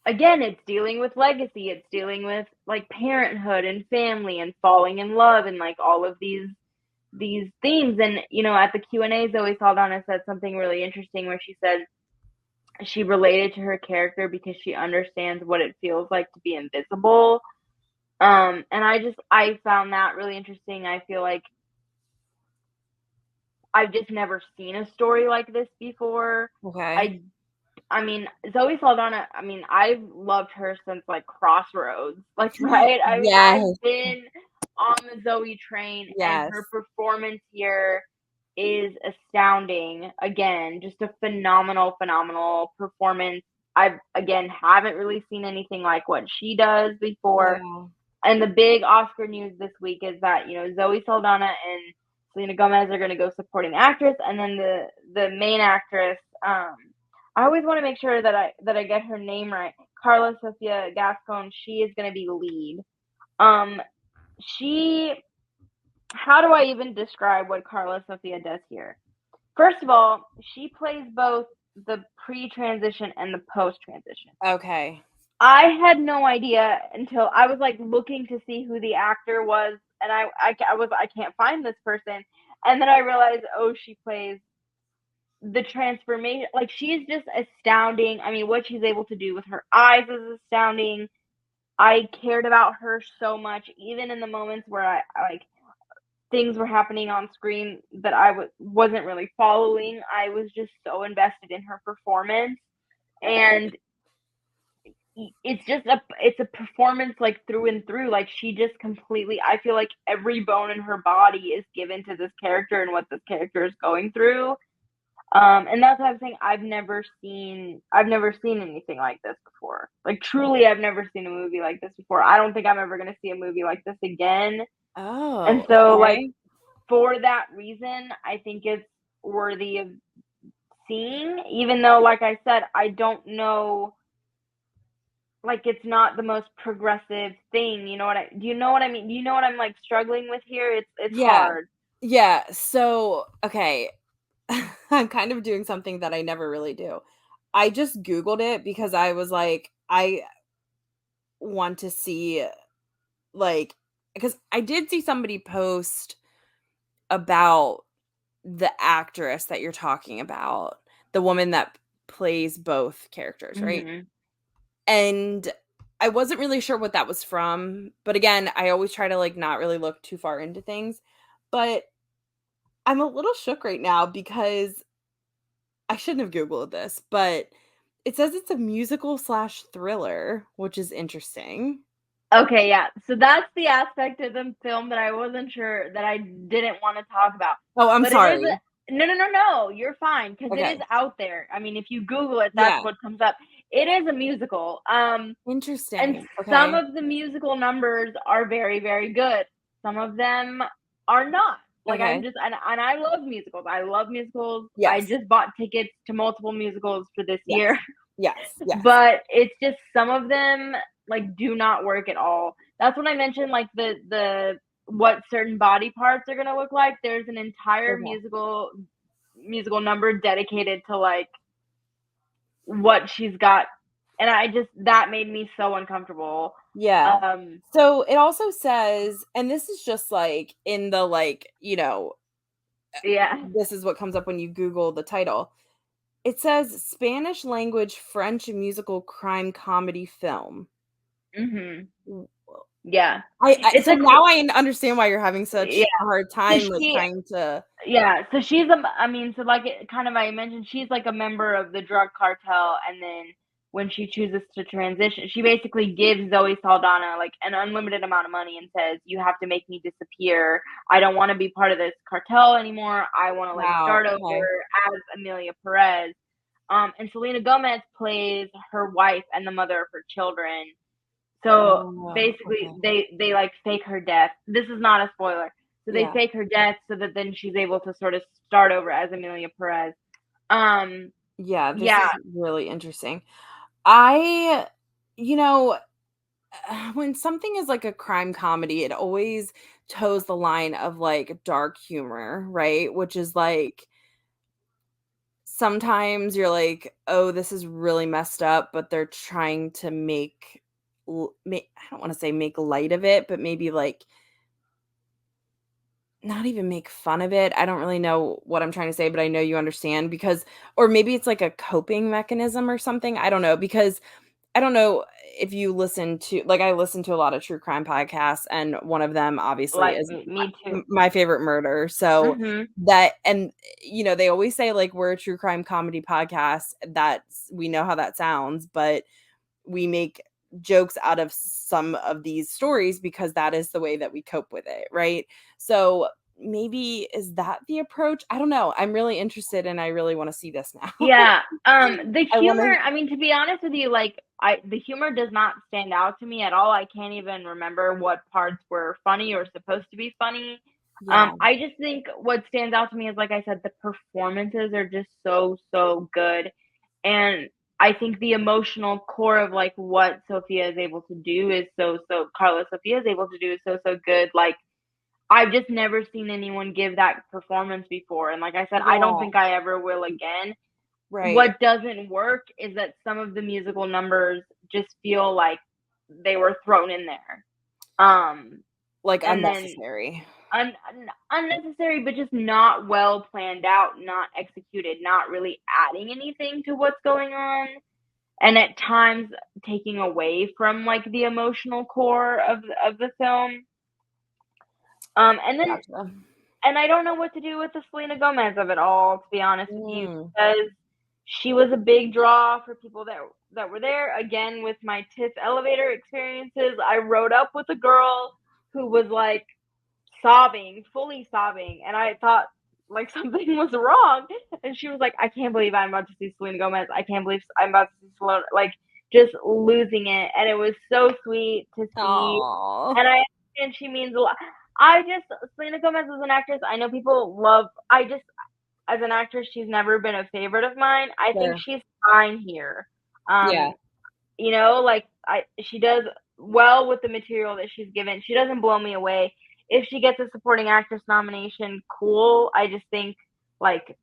E: again, it's dealing with legacy. It's dealing with like parenthood and family and falling in love and like all of these themes. And, at the Q&A, Zoe Saldana said something really interesting where she said she related to her character because she understands what it feels like to be invisible. And I found that really interesting. I feel like I've just never seen a story like this before.
F: Okay.
E: I mean, Zoe Saldana, I've loved her since like Crossroads, like, right?
F: Yes.
E: I've been on the Zoe train, and her performance here is astounding. Again, just a phenomenal performance. I haven't really seen anything like what she does before.
F: Wow.
E: And the big Oscar news this week is that, Zoe Saldana and Selena Gomez are going to go supporting actress, and then the main actress, I always want to make sure that I get her name right. Carla Sofia Gascon, she is going to be lead. How do I even describe what Carla Sofia does here? First of all, she plays both the pre-transition and the post-transition.
F: Okay.
E: I had no idea until I was like looking to see who the actor was, and I can't find this person, and then I realized, she plays the transformation. Like, she's just astounding. I mean, what she's able to do with her eyes is astounding. I cared about her so much, even in the moments where I things were happening on screen that I wasn't really following. I was just so invested in her performance. And it's just it's a performance like through and through. Like she just completely, I feel like every bone in her body is given to this character and what this character is going through. And that's what I'm saying. I've never seen anything like this before. Like truly, I've never seen a movie like this before. I don't think I'm ever gonna see a movie like this again. And
F: Oh,
E: so like
F: okay.
E: for that reason, I think it's worthy of seeing, even though, like I said, I don't know, like it's not the most progressive thing. Do you know what I mean? Do you know what I'm like struggling with here? It's
F: Yeah.
E: hard.
F: Yeah. So, okay. I'm kind of doing something that I never really do. I just Googled it because I was like, I want to see, like, because I did see somebody post about the actress that you're talking about, the woman that plays both characters, right?
E: Mm-hmm.
F: And I wasn't really sure what that was from, but again, I always try to like not really look too far into things. But I'm a little shook right now because I shouldn't have Googled this, but it says it's a musical slash thriller, which is interesting.
E: Okay, yeah. So that's the aspect of the film that I wasn't sure, that I didn't want to talk about.
F: Oh, I'm
E: But it is
F: sorry.
E: no. You're fine because it
F: Okay.
E: is out there. I mean, if you Google it, that's
F: Yeah.
E: what comes up. It is a musical. And
F: Interesting.
E: some
F: Okay.
E: of the musical numbers are very, very good. Some of them are not. Like I'm
F: Okay.
E: just and I love musicals. I love musicals. I
F: Yes.
E: just bought tickets to multiple musicals for this
F: Yes.
E: year.
F: Yes. Yes.
E: But it's just some of them like do not work at all. That's when I mentioned like the what certain body parts are gonna look like. There's an entire
F: Okay.
E: musical number dedicated to like what she's got, and I just that made me so uncomfortable.
F: Yeah.
E: Um,
F: So it also says, and this is just like in the like,
E: yeah.
F: this is what comes up when you Google the title. It says Spanish language French musical crime comedy film.
E: Mhm. Yeah.
F: So
E: It's a
F: now I understand why you're having such
E: yeah.
F: a hard
E: So
F: time like
E: she
F: trying to.
E: Yeah, so she's I mean, so like it kind of I mentioned, she's like a member of the drug cartel, and then when she chooses to transition, she basically gives Zoe Saldana like an unlimited amount of money and says, "You have to make me disappear. I don't want to be part of this cartel anymore. I want to like
F: Wow.
E: start over
F: Okay.
E: as Emilia Perez." And Selena Gomez plays her wife and the mother of her children. So
F: Oh,
E: basically,
F: okay.
E: they like fake her death. This is not a spoiler. So they
F: Yeah.
E: fake her death so that then she's able to sort of start over as Emilia Perez. Um,
F: Yeah, this
E: yeah,
F: is really interesting. I, you know, when something is like a crime comedy, it always toes the line of like dark humor, right? Which is like sometimes you're like, "Oh, this is really messed up," but they're trying to I don't want to say make light of it, but maybe like not even make fun of it. I don't really know what I'm trying to say, but I know you understand because or maybe it's like a coping mechanism or something. I don't know because I don't know if you listen to like I listen to a lot of true crime podcasts and one of them obviously
E: like
F: is
E: me too.
F: my favorite murder. So
E: Mhm.
F: that and they always say like we're a true crime comedy podcast. That's we know how that sounds, but we make jokes out of some of these stories because that is the way that we cope with it, right? So maybe is that the approach? I don't know. I'm really interested and I really want to see this now.
E: Yeah. The
F: I want
E: humor.
F: to
E: I mean, to be honest with you, like the humor does not stand out to me at all. I can't even remember what parts were funny or supposed to be funny.
F: yeah.
E: I just think what stands out to me is, like I said, the performances are just so good. And I think the emotional core of like what Sophia is able to do is Carla Sophia is able to do is so good. Like I've just never seen anyone give that performance before. And like I said, I don't
F: Yeah.
E: think I ever will again.
F: Right.
E: What doesn't work is that some of the musical numbers just feel like they were thrown in there.
F: Like
E: And then
F: unnecessary.
E: unnecessary, but just not well planned out, not executed, not really adding anything to what's going on, and at times taking away from like the emotional core of the film. And then
F: Gotcha.
E: and I don't know what to do with the Selena Gomez of it all, to be honest with you,
F: Mm.
E: because she was a big draw for people that were there. Again, with my TIFF elevator experiences, I rode up with a girl who was like sobbing, fully sobbing, and I thought like something was wrong. And she was like, "I can't believe I'm about to see Selena Gomez. I can't believe I'm about to see Selena." Like just losing it, and it was so sweet to see.
F: Aww.
E: And I understand she means a lot. Selena Gomez as an actress, I know people love. As an actress, she's never been a favorite of mine. I think she's fine here.
F: Yeah.
E: You know, like she does well with the material that she's given. She doesn't blow me away. If she gets a supporting actress nomination, cool. I just think like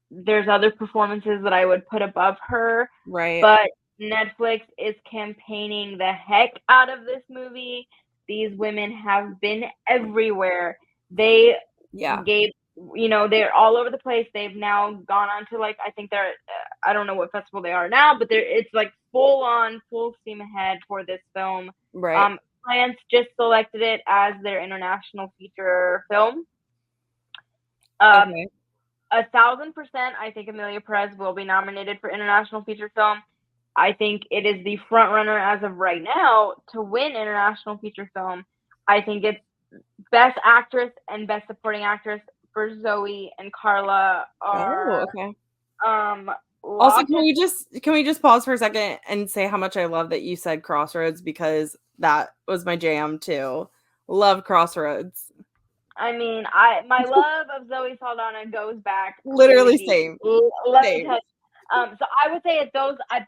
E: there's other performances that I would put above her.
F: Right.
E: But Netflix is campaigning the heck out of this movie. These women have been everywhere. They gave, you know, they're all over the place. They've now gone on to like, I think they're, I don't know what festival they are now, but it's like full steam ahead for this film.
F: Right.
E: France just selected it as their international feature film.
F: Okay.
E: 1,000%, I think Emilia Pérez will be nominated for international feature film. I think it is the front runner as of right now to win international feature film. I think it's best actress and best supporting actress for Zoe and Carla are.
F: Okay.
E: Also,
F: can we just pause for a second and say how much I love that you said Crossroads, because that was my jam too. Love Crossroads.
E: I mean, my love of Zoe Saldana goes back
F: literally
E: really
F: same.
E: Let me tell you. So I would say at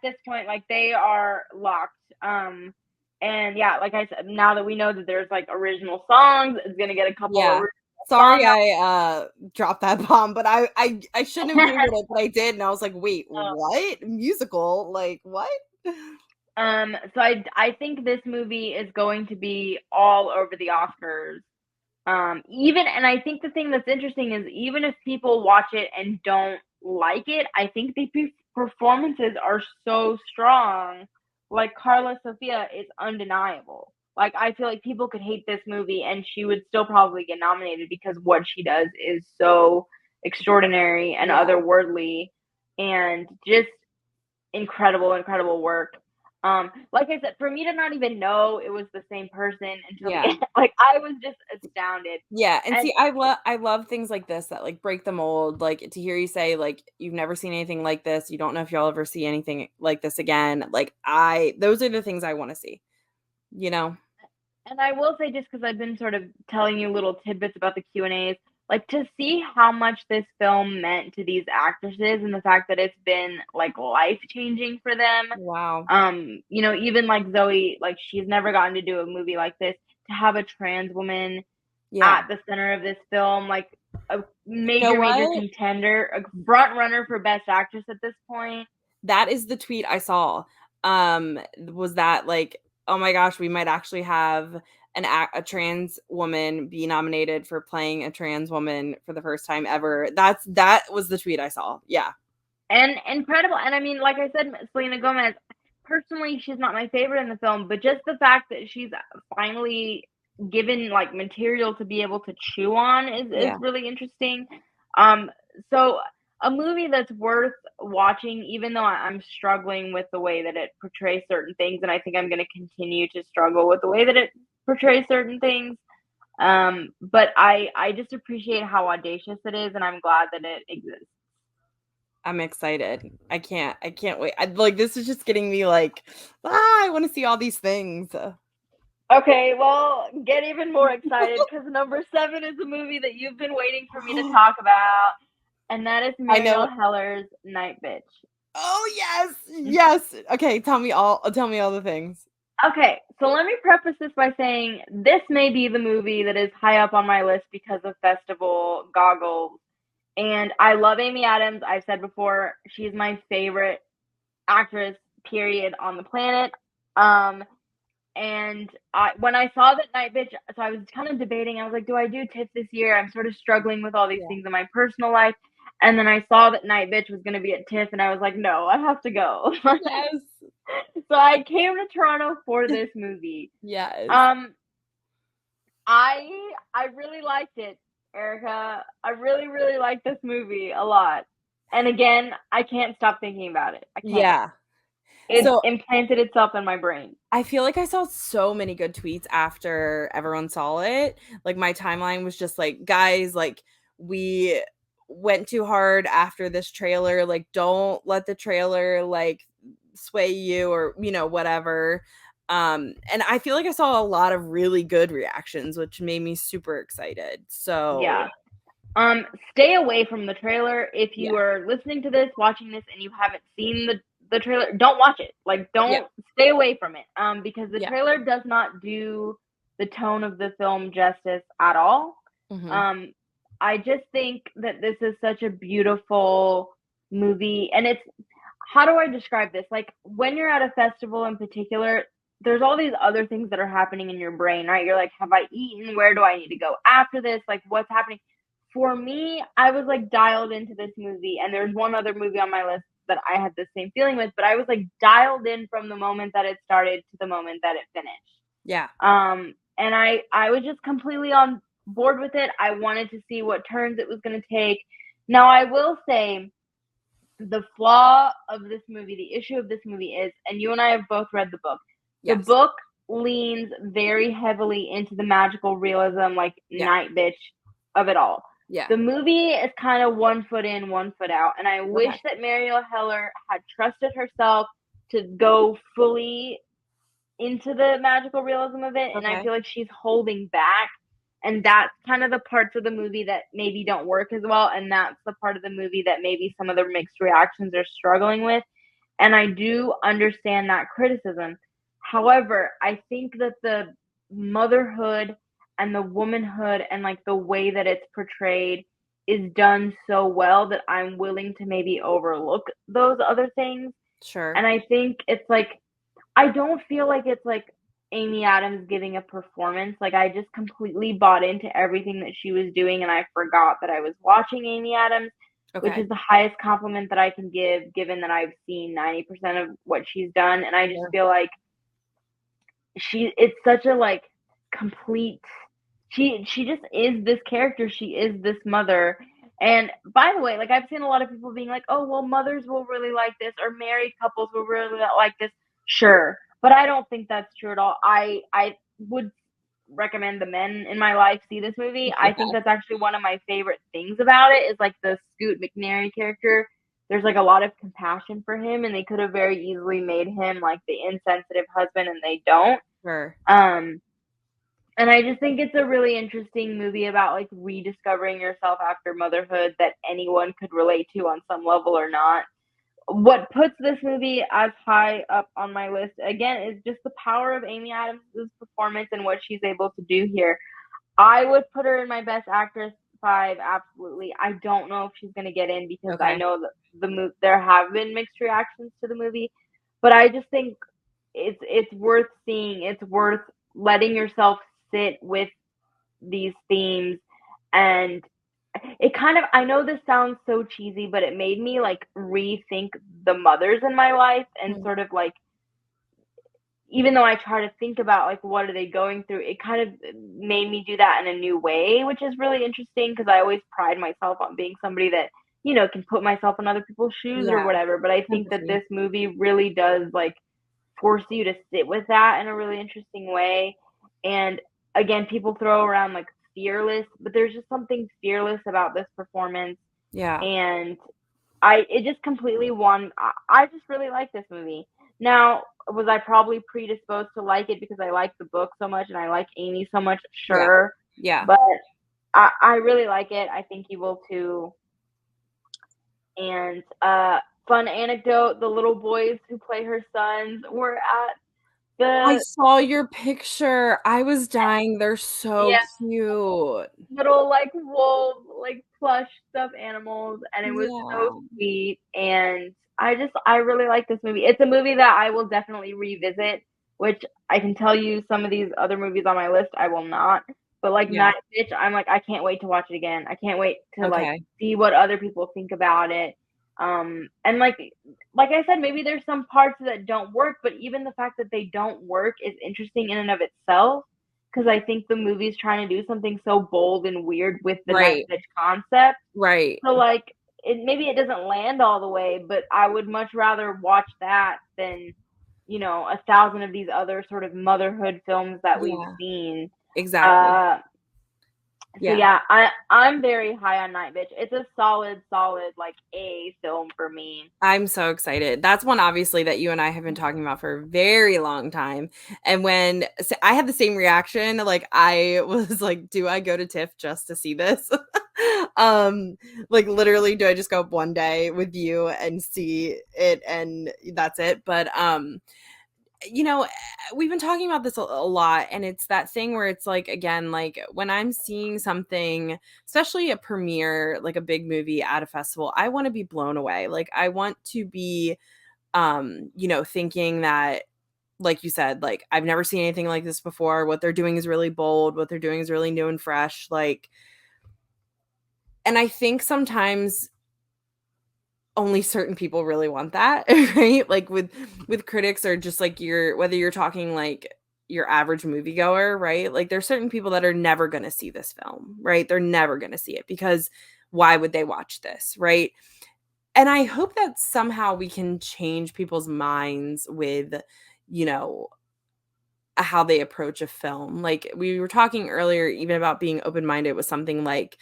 E: this point, like they are locked. And yeah, like I said, now that we know that there's like original songs, it's gonna get a couple.
F: Yeah. Sorry, I dropped that bomb, but I shouldn't have Googled it, but I did, and I was like, wait, what? Musical? Like what?
E: So I think this movie is going to be all over the Oscars. And I think the thing that's interesting is even if people watch it and don't like it, I think the performances are so strong. Like Carla Sofia is undeniable. Like I feel like people could hate this movie and she would still probably get nominated because what she does is so extraordinary and otherworldly and just incredible work. Like I said, for me to not even know it was the same person until the end, like I was just astounded.
F: Yeah, and see, I love things like this that like break the mold. Like to hear you say like you've never seen anything like this, you don't know if you'll ever see anything like this again. Like those are the things I want to see. You know.
E: And I will say, just because I've been sort of telling you little tidbits about the Q&As, like to see how much this film meant to these actresses and the fact that it's been like life-changing for them.
F: Wow.
E: You know, even like Zoe, like she's never gotten to do a movie like this. To have a trans woman at the center of this film, like a major contender, a front runner for best actress at this point.
F: That is the tweet I saw. Was that like, oh my gosh, we might actually have a trans woman be nominated for playing a trans woman for the first time ever. That was the tweet I saw. Yeah.
E: And incredible. And I mean, like I said, Selena Gomez, personally, she's not my favorite in the film, but just the fact that she's finally given like material to be able to chew on is really interesting. So a movie that's worth watching, even though I'm struggling with the way that it portrays certain things, and I think I'm going to continue to struggle with the way that it portrays certain things. But I just appreciate how audacious it is, and I'm glad that it exists.
F: I'm excited. I can't wait. Like this is just getting me like, I want to see all these things.
E: Okay, well, get even more excited because number 7 is a movie that you've been waiting for me to talk about, and that is Marielle Heller's Nightbitch.
F: Oh yes. Okay, tell me all the things.
E: Okay, so let me preface this by saying this may be the movie that is high up on my list because of festival goggles. And I love Amy Adams. I've said before, she's my favorite actress, period, on the planet. And when I saw that Nightbitch, so I was kind of debating. I was like, do I do TIFF this year? I'm sort of struggling with all these things in my personal life. And then I saw that Nightbitch was going to be at TIFF, and I was like, no, I have to go.
F: Yes.
E: So I came to Toronto for this movie.
F: Yes.
E: I really liked it, Erica. I really, really liked this movie a lot. And again, I can't stop thinking about it. I can't.
F: Yeah.
E: It's
F: So
E: implanted itself in my brain.
F: I feel like I saw so many good tweets after everyone saw it. Like my timeline was just like, guys, like we went too hard after this trailer. Like, don't let the trailer like sway you or, you know, whatever. And I feel like I saw a lot of really good reactions, which made me super excited. So
E: Yeah. Stay away from the trailer. If you are listening to this, watching this, and you haven't seen the trailer, don't watch it. Like, don't stay away from it. Because the trailer does not do the tone of the film justice at all.
F: Mhm.
E: I just think that this is such a beautiful movie, and it's, how do I describe this? Like, when you're at a festival in particular, there's all these other things that are happening in your brain, right? You're like, have I eaten? Where do I need to go after this? Like, what's happening? For me, I was like dialed into this movie, and there's one other movie on my list that I had the same feeling with, but I was like dialed in from the moment that it started to the moment that it finished.
F: Yeah.
E: And I was just completely on board with it. I wanted to see what turns it was going to take. Now, I will say the flaw of this movie, the issue of this movie is, and you and I have both read the book. The book leans very heavily into the magical realism, like Nightbitch of it all.
F: Yeah.
E: The movie is kind of 1 foot in, 1 foot out, and I wish that Marielle Heller had trusted herself to go fully into the magical realism of it, and I feel like she's holding back, and that's kind of the parts of the movie that maybe don't work as well, and that's the part of the movie that maybe some of the mixed reactions are struggling with, and I do understand that criticism. However, I think that the motherhood and the womanhood and like the way that it's portrayed is done so well that I'm willing to maybe overlook those other things.
F: Sure.
E: And I think it's like, I don't feel like it's like Amy Adams giving a performance. Like, I just completely bought into everything that she was doing, and I forgot that I was watching Amy Adams, which is the highest compliment that I can give, given that I've seen 90% of what she's done. And I just feel like it's such a like complete, she just is this character. She is this mother. And by the way, like, I've seen a lot of people being like, oh, well, mothers will really like this, or married couples will really like this. Sure. But I don't think that's true at all. I would recommend the men in my life see this movie. I think that's actually one of my favorite things about it is like the Scoot McNairy character. There's like a lot of compassion for him, and they could have very easily made him like the insensitive husband, and they don't.
F: Sure.
E: And I just think it's a really interesting movie about like rediscovering yourself after motherhood that anyone could relate to on some level or not. What puts this movie as high up on my list, again, is just the power of Amy Adams' performance and what she's able to do here. I would put her in my Best Actress 5, absolutely. I don't know if she's going to get in because I know that there have been mixed reactions to the movie, but I just think it's worth seeing. It's worth letting yourself sit with these themes, and it kind of, I know this sounds so cheesy, but it made me like rethink the mothers in my life and sort of like, even though I try to think about like what are they going through, it kind of made me do that in a new way, which is really interesting because I always pride myself on being somebody that, you know, can put myself in other people's shoes or whatever. But I think that this movie really does like force you to sit with that in a really interesting way. And again, people throw around like fearless, but there's just something fearless about this performance.
F: Yeah.
E: And it just completely won. I just really like this movie. Now, was I probably predisposed to like it because I like the book so much and I like Amy so much? Sure.
F: Yeah.
E: But I really like it. I think you will too. And fun anecdote, the little boys who play her sons were at
F: I saw your picture. I was dying. They're so cute.
E: Little like wolf, like plush stuffed animals, and it was so sweet. And I really like this movie. It's a movie that I will definitely revisit, which I can tell you some of these other movies on my list I will not. But like Nightbitch, I'm like, I can't wait to watch it again. I can't wait to like see what other people think about it. And like I said, maybe there's some parts that don't work, but even the fact that they don't work is interesting in and of itself, because I think the movie's trying to do something so bold and weird with the Nightbitch concept.
F: Right.
E: So like maybe it doesn't land all the way, but I would much rather watch that than, 1,000 of these other sort of motherhood films that we've seen.
F: Exactly.
E: So yeah, I'm very high on Nightbitch. It's a solid like A film for me.
F: I'm so excited. That's one obviously that you and I have been talking about for a very long time. And when I had the same reaction, like I was like, do I go to TIFF just to see this? Like literally, do I just go up one day with you and see it and that's it? But we've been talking about this a lot, and it's that thing where it's like, again, like when I'm seeing something, especially a premiere, like a big movie at a festival, I want to be blown away. Like I want to be thinking that, like you said, like I've never seen anything like this before. What they're doing is really bold. What they're doing is really new and fresh. Like, and I think sometimes only certain people really want that, right? Like with critics, or just like whether you're talking like your average moviegoer, right? Like there's certain people that are never going to see this film, right? They're never going to see it because why would they watch this, right? And I hope that somehow we can change people's minds with, how they approach a film. Like we were talking earlier, even about being open-minded with something like,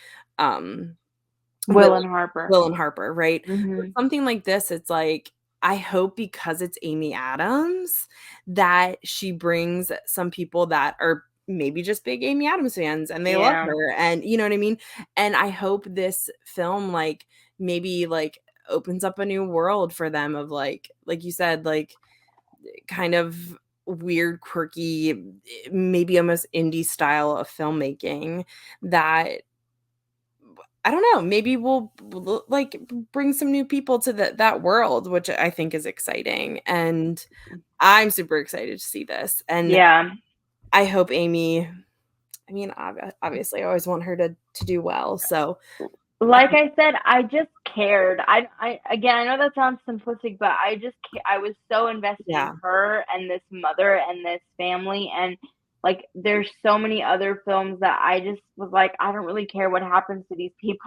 E: Will and Harper,
F: right?
E: Mm-hmm.
F: Something like this, it's like, I hope because it's Amy Adams that she brings some people that are maybe just big Amy Adams fans and they love her, and you know what I mean? And I hope this film like maybe like opens up a new world for them of like you said, like kind of weird, quirky, maybe almost indie style of filmmaking that I don't know, maybe we'll like bring some new people to that world, which I think is exciting. And I'm super excited to see this. And I hope Amy, I mean, obviously I always want her to do well. So
E: like I said, I just cared. I again, I know that sounds simplistic, but I was so invested in her and this mother and this family, and like there's so many other films that I just was like, I don't really care what happens to these people.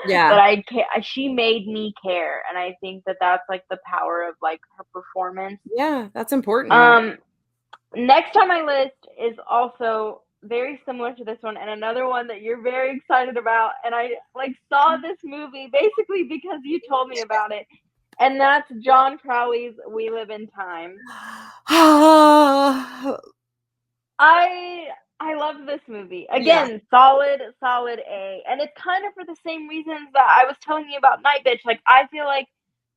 E: But she made me care, and I think that that's like the power of like her performance.
F: Yeah, that's important.
E: Next on my list is also very similar to this one, and another one that you're very excited about, and I like saw this movie basically because you told me about it, and that's John Crowley's We Live in Time. I love this movie. Again, solid A, and it's kind of for the same reasons that I was telling you about Nightbitch. Like I feel like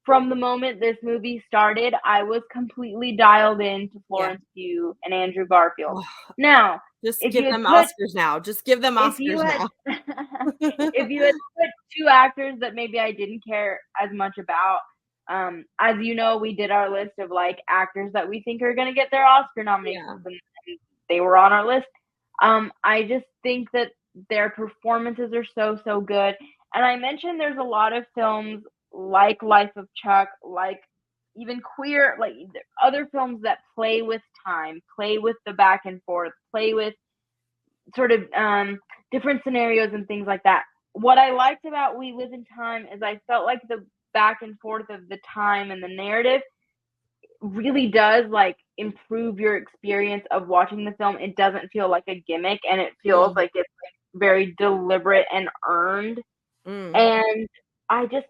E: from the moment this movie started, I was completely dialed into Florence Pugh and Andrew Garfield. Now,
F: just give them Oscars now. Just give them Oscars now.
E: If you had put two actors that maybe I didn't care as much about, as you know, we did our list of like actors that we think are going to get their Oscar nominations, and they were on our list. I just think that their performances are so good. And I mentioned there's a lot of films like Life of Chuck, like even Queer, like other films that play with time, play with the back and forth, play with sort of different scenarios and things like that. What I liked about We Live in Time is I felt like the back and forth of the time and the narrative really does like improve your experience of watching the film. It doesn't feel like a gimmick, and it feels like it's like very deliberate and earned. And I just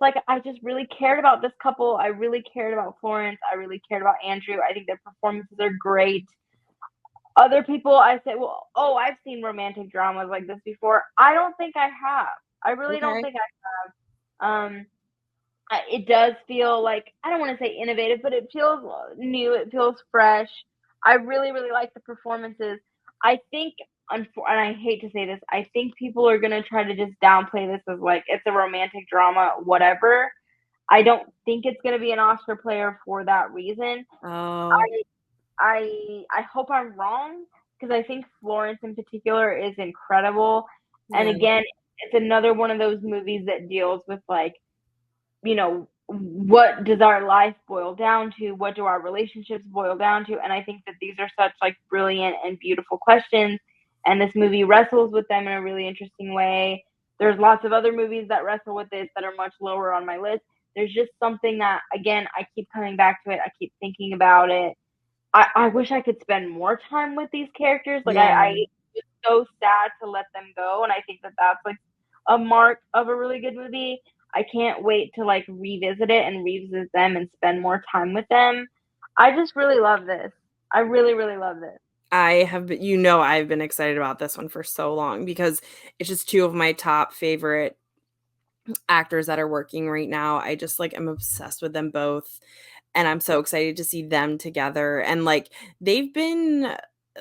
E: really cared about this couple. I really cared about Florence. I really cared about Andrew. I think their performances are great. Other people, I say, well, I've seen romantic dramas like this before. I don't think I have. I really don't think I have. It does feel like, I don't want to say innovative, but it feels new. It feels fresh. I really, really like the performances. I think, and I hate to say this, I think people are going to try to just downplay this as like, it's a romantic drama, whatever. I don't think it's going to be an Oscar player for that reason. I hope I'm wrong, because I think Florence in particular is incredible. And again, it's another one of those movies that deals with like, what does our life boil down to? What do our relationships boil down to? And I think that these are such like brilliant and beautiful questions. And this movie wrestles with them in a really interesting way. There's lots of other movies that wrestle with this that are much lower on my list. There's just something that, again, I keep coming back to it. I keep thinking about it. I wish I could spend more time with these characters. Like, I it's so sad to let them go, and I think that that's like a mark of a really good movie. I can't wait to like revisit it and revisit them and spend more time with them. I just really love this. I really, really love this.
F: I have been, I've been excited about this one for so long because it's just two of my top favorite actors that are working right now. I just like am obsessed with them both, and I'm so excited to see them together. And like they've been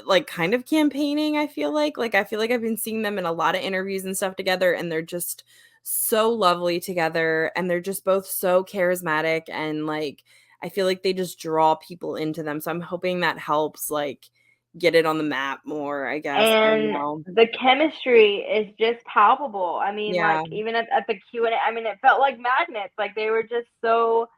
F: like kind of campaigning, I feel like I've been seeing them in a lot of interviews and stuff together, and they're just so lovely together, and they're just both so charismatic, and like I feel like they just draw people into them. So I'm hoping that helps like get it on the map more, I guess.
E: And the chemistry is just palpable. I mean,
F: Yeah.
E: like even at the Q&A, I mean, it felt like magnets. Like they were just so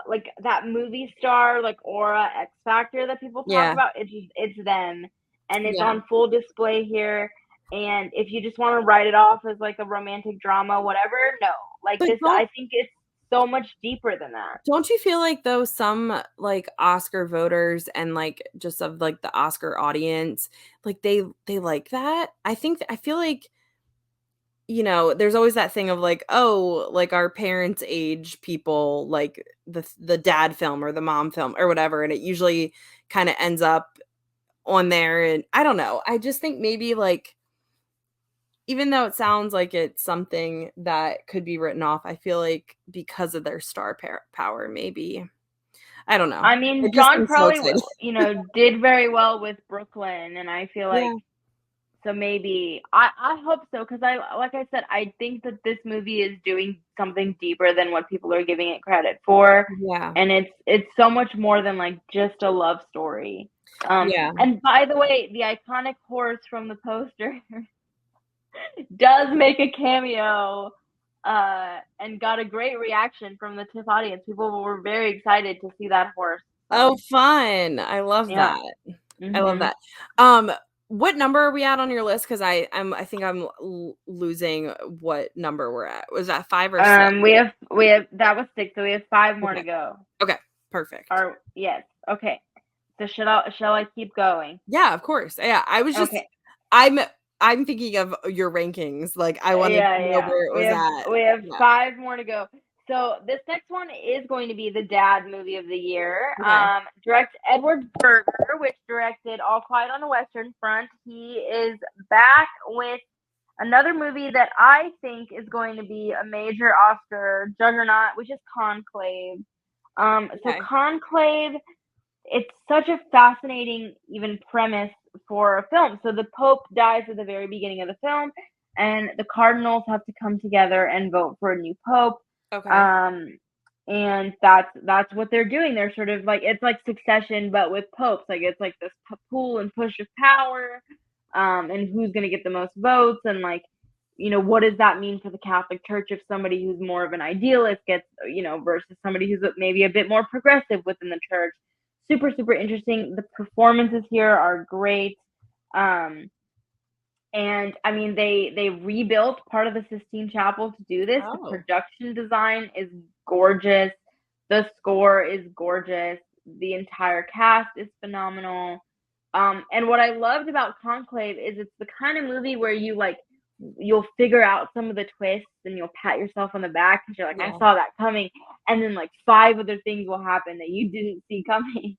E: like that movie star, like aura, X Factor that people talk about. It's them, and it's on full display here. And if you just want to write it off as like a romantic drama, whatever, no, like
F: But
E: this, I think it's so much deeper than that.
F: Don't you feel like though some like Oscar voters and like just of like the Oscar audience, like they like that? I feel like there's always that thing of like, oh, like our parents' age people like the dad film or the mom film or whatever, and it usually kind of ends up on there. And I don't know. I just think maybe like even though it sounds like it's something that could be written off, I feel like because of their star power, maybe. I don't know.
E: I mean, John Crowley, did very well with Brooklyn, and I feel like so maybe I hope so, because like I said, I think that this movie is doing something deeper than what people are giving it credit for.
F: Yeah,
E: and it's so much more than like just a love story. And by the way, the iconic horse from the poster does make a cameo and got a great reaction from the TIFF audience. People were very excited to see that horse.
F: Oh, fun. I love that.
E: Mm-hmm.
F: I love that. What number are we at on your list? Because I think I'm losing what number we're at. Was that 5 or 6?
E: We have that was 6, so we have 5 more to go.
F: Okay, perfect.
E: Yes. Okay. So shall I keep going?
F: Yeah, of course. Yeah, I was just I'm thinking of your rankings. Like I wanted to know where it was at.
E: We have 5 more to go. So this next one is going to be the dad movie of the year.
F: Okay.
E: Directs Edward Berger, which directed All Quiet on the Western Front. He is back with another movie that I think is going to be a major Oscar juggernaut, which is Conclave. So Conclave, it's such a fascinating even premise for a film. So the Pope dies at the very beginning of the film, and the cardinals have to come together and vote for a new Pope.
F: Okay.
E: And that's what they're doing. They're sort of like, it's like Succession, but with popes. Like it's like this pull and push of power, and who's going to get the most votes, and like, what does that mean for the Catholic Church if somebody who's more of an idealist gets, versus somebody who's maybe a bit more progressive within the church. Super, super interesting. The performances here are great. And I mean, they rebuilt part of the Sistine Chapel to do this. The production design is gorgeous. The score is gorgeous. The entire cast is phenomenal. And what I loved about Conclave is it's the kind of movie where you'll figure out some of the twists and you'll pat yourself on the back because you're like, I saw that coming. And then like 5 other things will happen that you didn't see coming.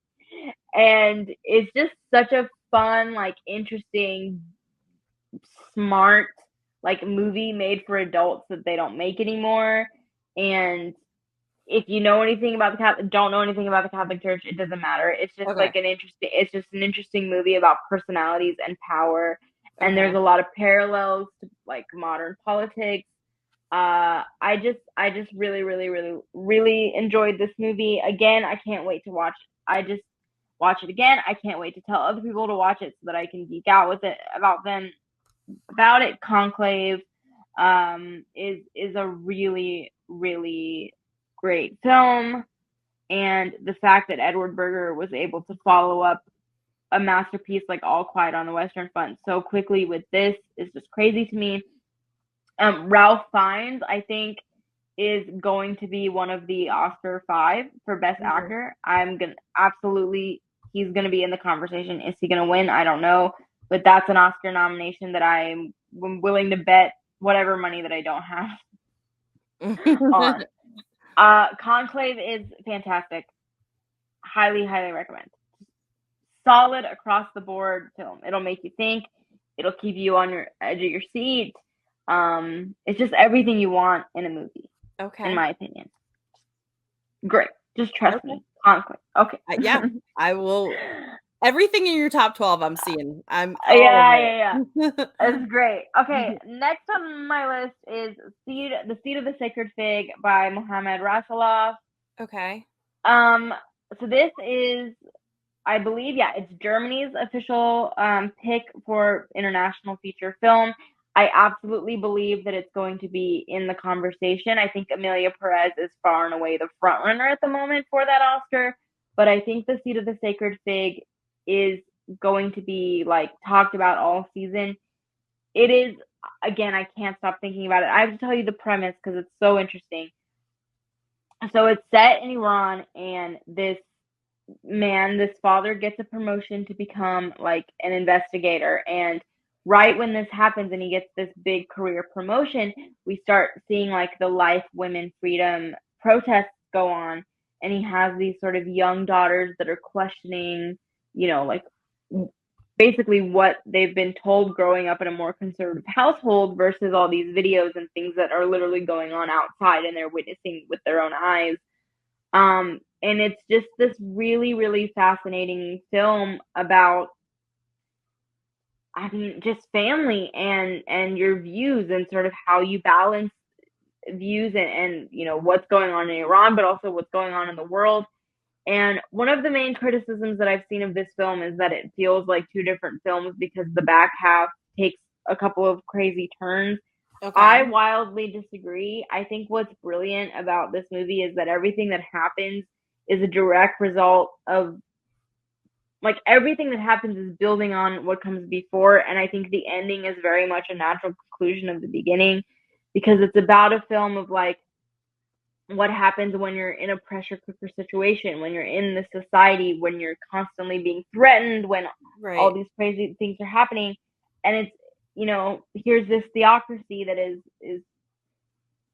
E: And it's just such a fun, like interesting, smart like movie made for adults that they don't make anymore. And if you know anything about don't know anything about the Catholic Church, it doesn't matter. It's just an interesting movie about personalities and power. And there's a lot of parallels to like modern politics. I just really, really, really, really enjoyed this movie. Again, I can't wait to watch. I just watch it again. I can't wait to tell other people to watch it so that I can geek out with it about it. Conclave is a really, really great film, and the fact that Edward Berger was able to follow up a masterpiece like All Quiet on the Western Front so quickly with this is just crazy to me. Ralph Fiennes, I think, is going to be one of the Oscar 5 for Best Actor. He's gonna be in the conversation. Is he gonna win? I don't know, but that's an Oscar nomination that I'm willing to bet whatever money that I don't have on. Conclave is fantastic. Highly, highly recommend. Solid across the board film. It'll make you think. It'll keep you on your edge of your seat. It's just everything you want in a movie.
F: Okay.
E: In my opinion. Great. Just trust me. Conclave. Okay.
F: Yeah, I will. Everything in your top 12, I'm seeing.
E: Yeah. It's great. Okay, next on my list is The Seed of the Sacred Fig by Mohammad Rasoulof.
F: Okay.
E: So this is, I believe, it's Germany's official pick for international feature film. I absolutely believe that it's going to be in the conversation. I think Emilia Pérez is far and away the front runner at the moment for that Oscar, but I think The Seed of the Sacred Fig is going to be like talked about all season. It is, again, I can't stop thinking about it. I have to tell you the premise because it's so interesting. So it's set in Iran, and this father gets a promotion to become like an investigator, and right when this happens and he gets this big career promotion, we start seeing like the life, women, freedom protests go on, and he has these sort of young daughters that are questioning, like basically what they've been told growing up in a more conservative household versus all these videos and things that are literally going on outside and they're witnessing with their own eyes. And it's just this really, really fascinating film about, just family and your views and sort of how you balance views and what's going on in Iran, but also what's going on in the world. And one of the main criticisms that I've seen of this film is that it feels like two different films because the back half takes a couple of crazy turns. Okay. I wildly disagree. I think what's brilliant about this movie is that everything that happens is a direct result of, like, everything that happens is building on what comes before, and I think the ending is very much a natural conclusion of the beginning because it's about a film of, like, what happens when you're in a pressure cooker situation, when you're in the society, when you're constantly being threatened, when all these crazy things are happening. And it's, here's this theocracy that is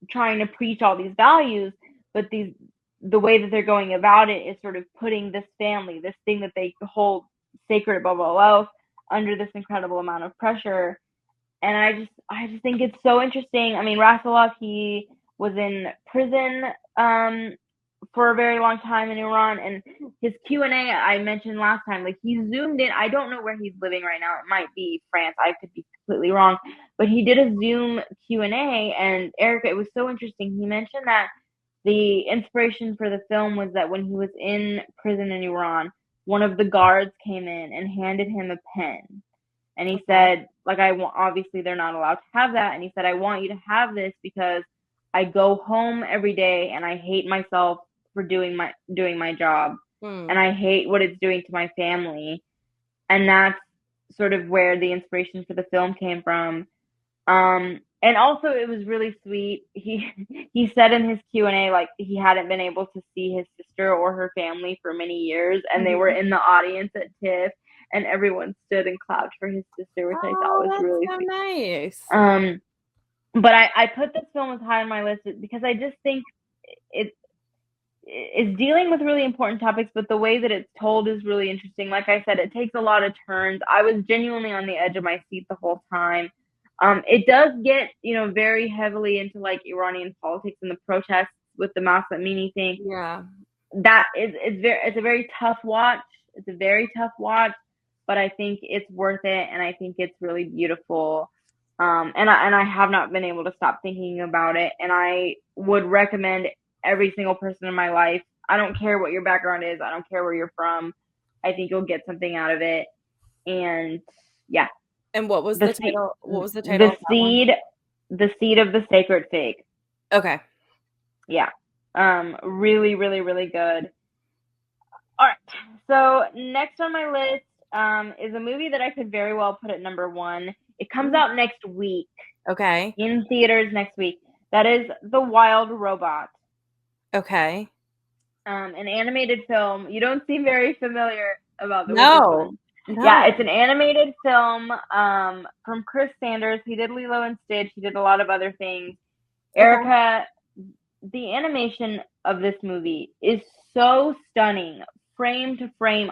E: trying to preach all these values, but the way that they're going about it is sort of putting this family, this thing that they hold sacred above all else, under this incredible amount of pressure. And I just think it's so interesting. I mean, Rasoulof, he was in prison for a very long time in Iran, and his Q&A I mentioned last time, like, he zoomed in. I don't know where he's living right now. It might be France. I could be completely wrong, but he did a Zoom Q&A, and Erica, it was so interesting. He mentioned that the inspiration for the film was that when he was in prison in Iran, one of the guards came in and handed him a pen. And he said, like, obviously they're not allowed to have that. And he said, I want you to have this because I go home every day and I hate myself for doing my job. And I hate what it's doing to my family. And that's sort of where the inspiration for the film came from. And also it was really sweet. He said in his Q&A, like, he hadn't been able to see his sister or her family for many years, and they were in the audience at TIFF, and everyone stood and clapped for his sister, which I thought was really
F: so
E: sweet.
F: Nice.
E: But I put this film as high on my list because I just think it's dealing with really important topics, but the way that it's told is really interesting. Like I said, it takes a lot of turns. I was genuinely on the edge of my seat the whole time. It does get, very heavily into, like, Iranian politics and the protests with the Mahsa Amini thing.
F: Yeah.
E: It's a very tough watch. It's a very tough watch, but I think it's worth it, and I think it's really beautiful. And I have not been able to stop thinking about it, and I would recommend every single person in my life. I don't care what your background is. I don't care where you're from. I think you'll get something out of it. And yeah.
F: And what was the title? What was the title?
E: The Seed of the Sacred Fig.
F: Okay.
E: Yeah. Really, really, really good. All right. So next on my list is a movie that I could very well put at number 1. It comes out next week.
F: Okay.
E: in theaters next week. That is The Wild Robot.
F: Okay.
E: An animated film. You don't seem very familiar with this
F: No.
E: one.
F: No.
E: Yeah, it's an animated film from Chris Sanders. He did Lilo and Stitch. He did a lot of other things. Erica, the animation of this movie is so stunning, frame to frame.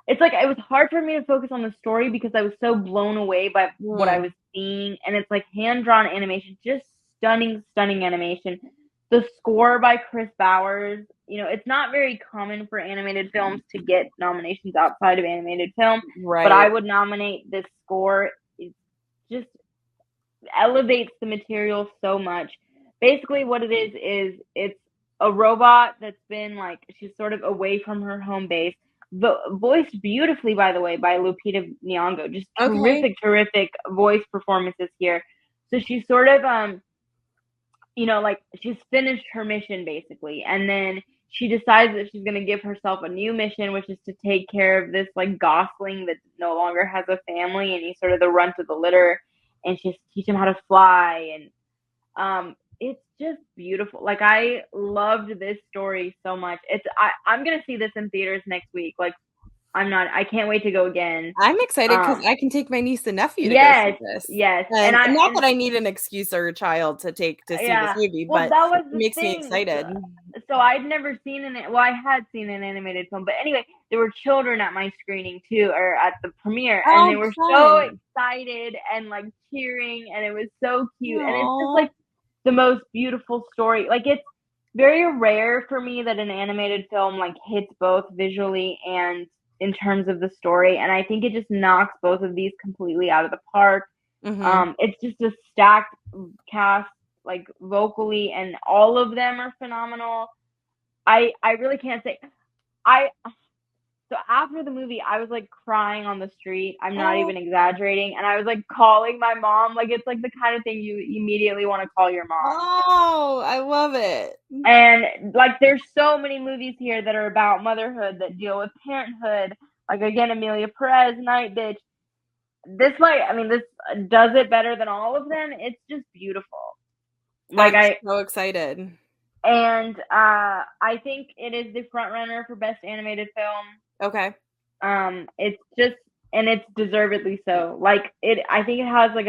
E: It's like it was hard for me to focus on the story because I was so blown away by what I was seeing. And it's like hand-drawn animation, just stunning, stunning animation. The score by Chris Bowers, you know, it's not very common for animated films to get nominations outside of animated film,
F: Right.
E: but I would nominate this score. It just elevates the material so much. Basically what it is it's a robot that's been like, she's sort of away from her home base, voiced beautifully, by the way, by Lupita Nyong'o. Just terrific voice performances here. So she's sort of you know, like she's finished her mission basically, and then she decides that she's going to give herself a new mission, which is to take care of this like gosling that no longer has a family, and he's sort of the runt of the litter, and she's teach him how to fly. And it's just beautiful. Like, I loved this story so much. I'm going to see this in theaters next week. Like, I can't wait to go again.
F: I'm excited because I can take my niece and nephew to go see this.
E: Yes.
F: And not that I need an excuse or a child to take to see this movie, but
E: that was
F: it makes me excited.
E: So I'd never seen I had seen an animated film, but anyway, there were children at my screening too, or at the premiere, and they were so excited and like cheering, and it was so cute. And it's just like the most beautiful story. Like, it's very rare for me that an animated film like hits both visually and in terms of the story, and I think it just knocks both of these completely out of the park. It's just a stacked cast, like vocally, and all of them are phenomenal. I really can't say. So after the movie, I was like crying on the street. I'm not even exaggerating. And I was like calling my mom. Like, it's like the kind of thing you immediately want to call your mom.
F: Oh, I love it.
E: And like, there's so many movies here that are about motherhood, that deal with parenthood. Like, again, Emilia, Pérez, Nightbitch. This does it better than all of them. It's just beautiful. Like,
F: I'm so excited.
E: And I think it is the front runner for best animated film.
F: Okay.
E: It's just, and it's deservedly so. Like, I think it has like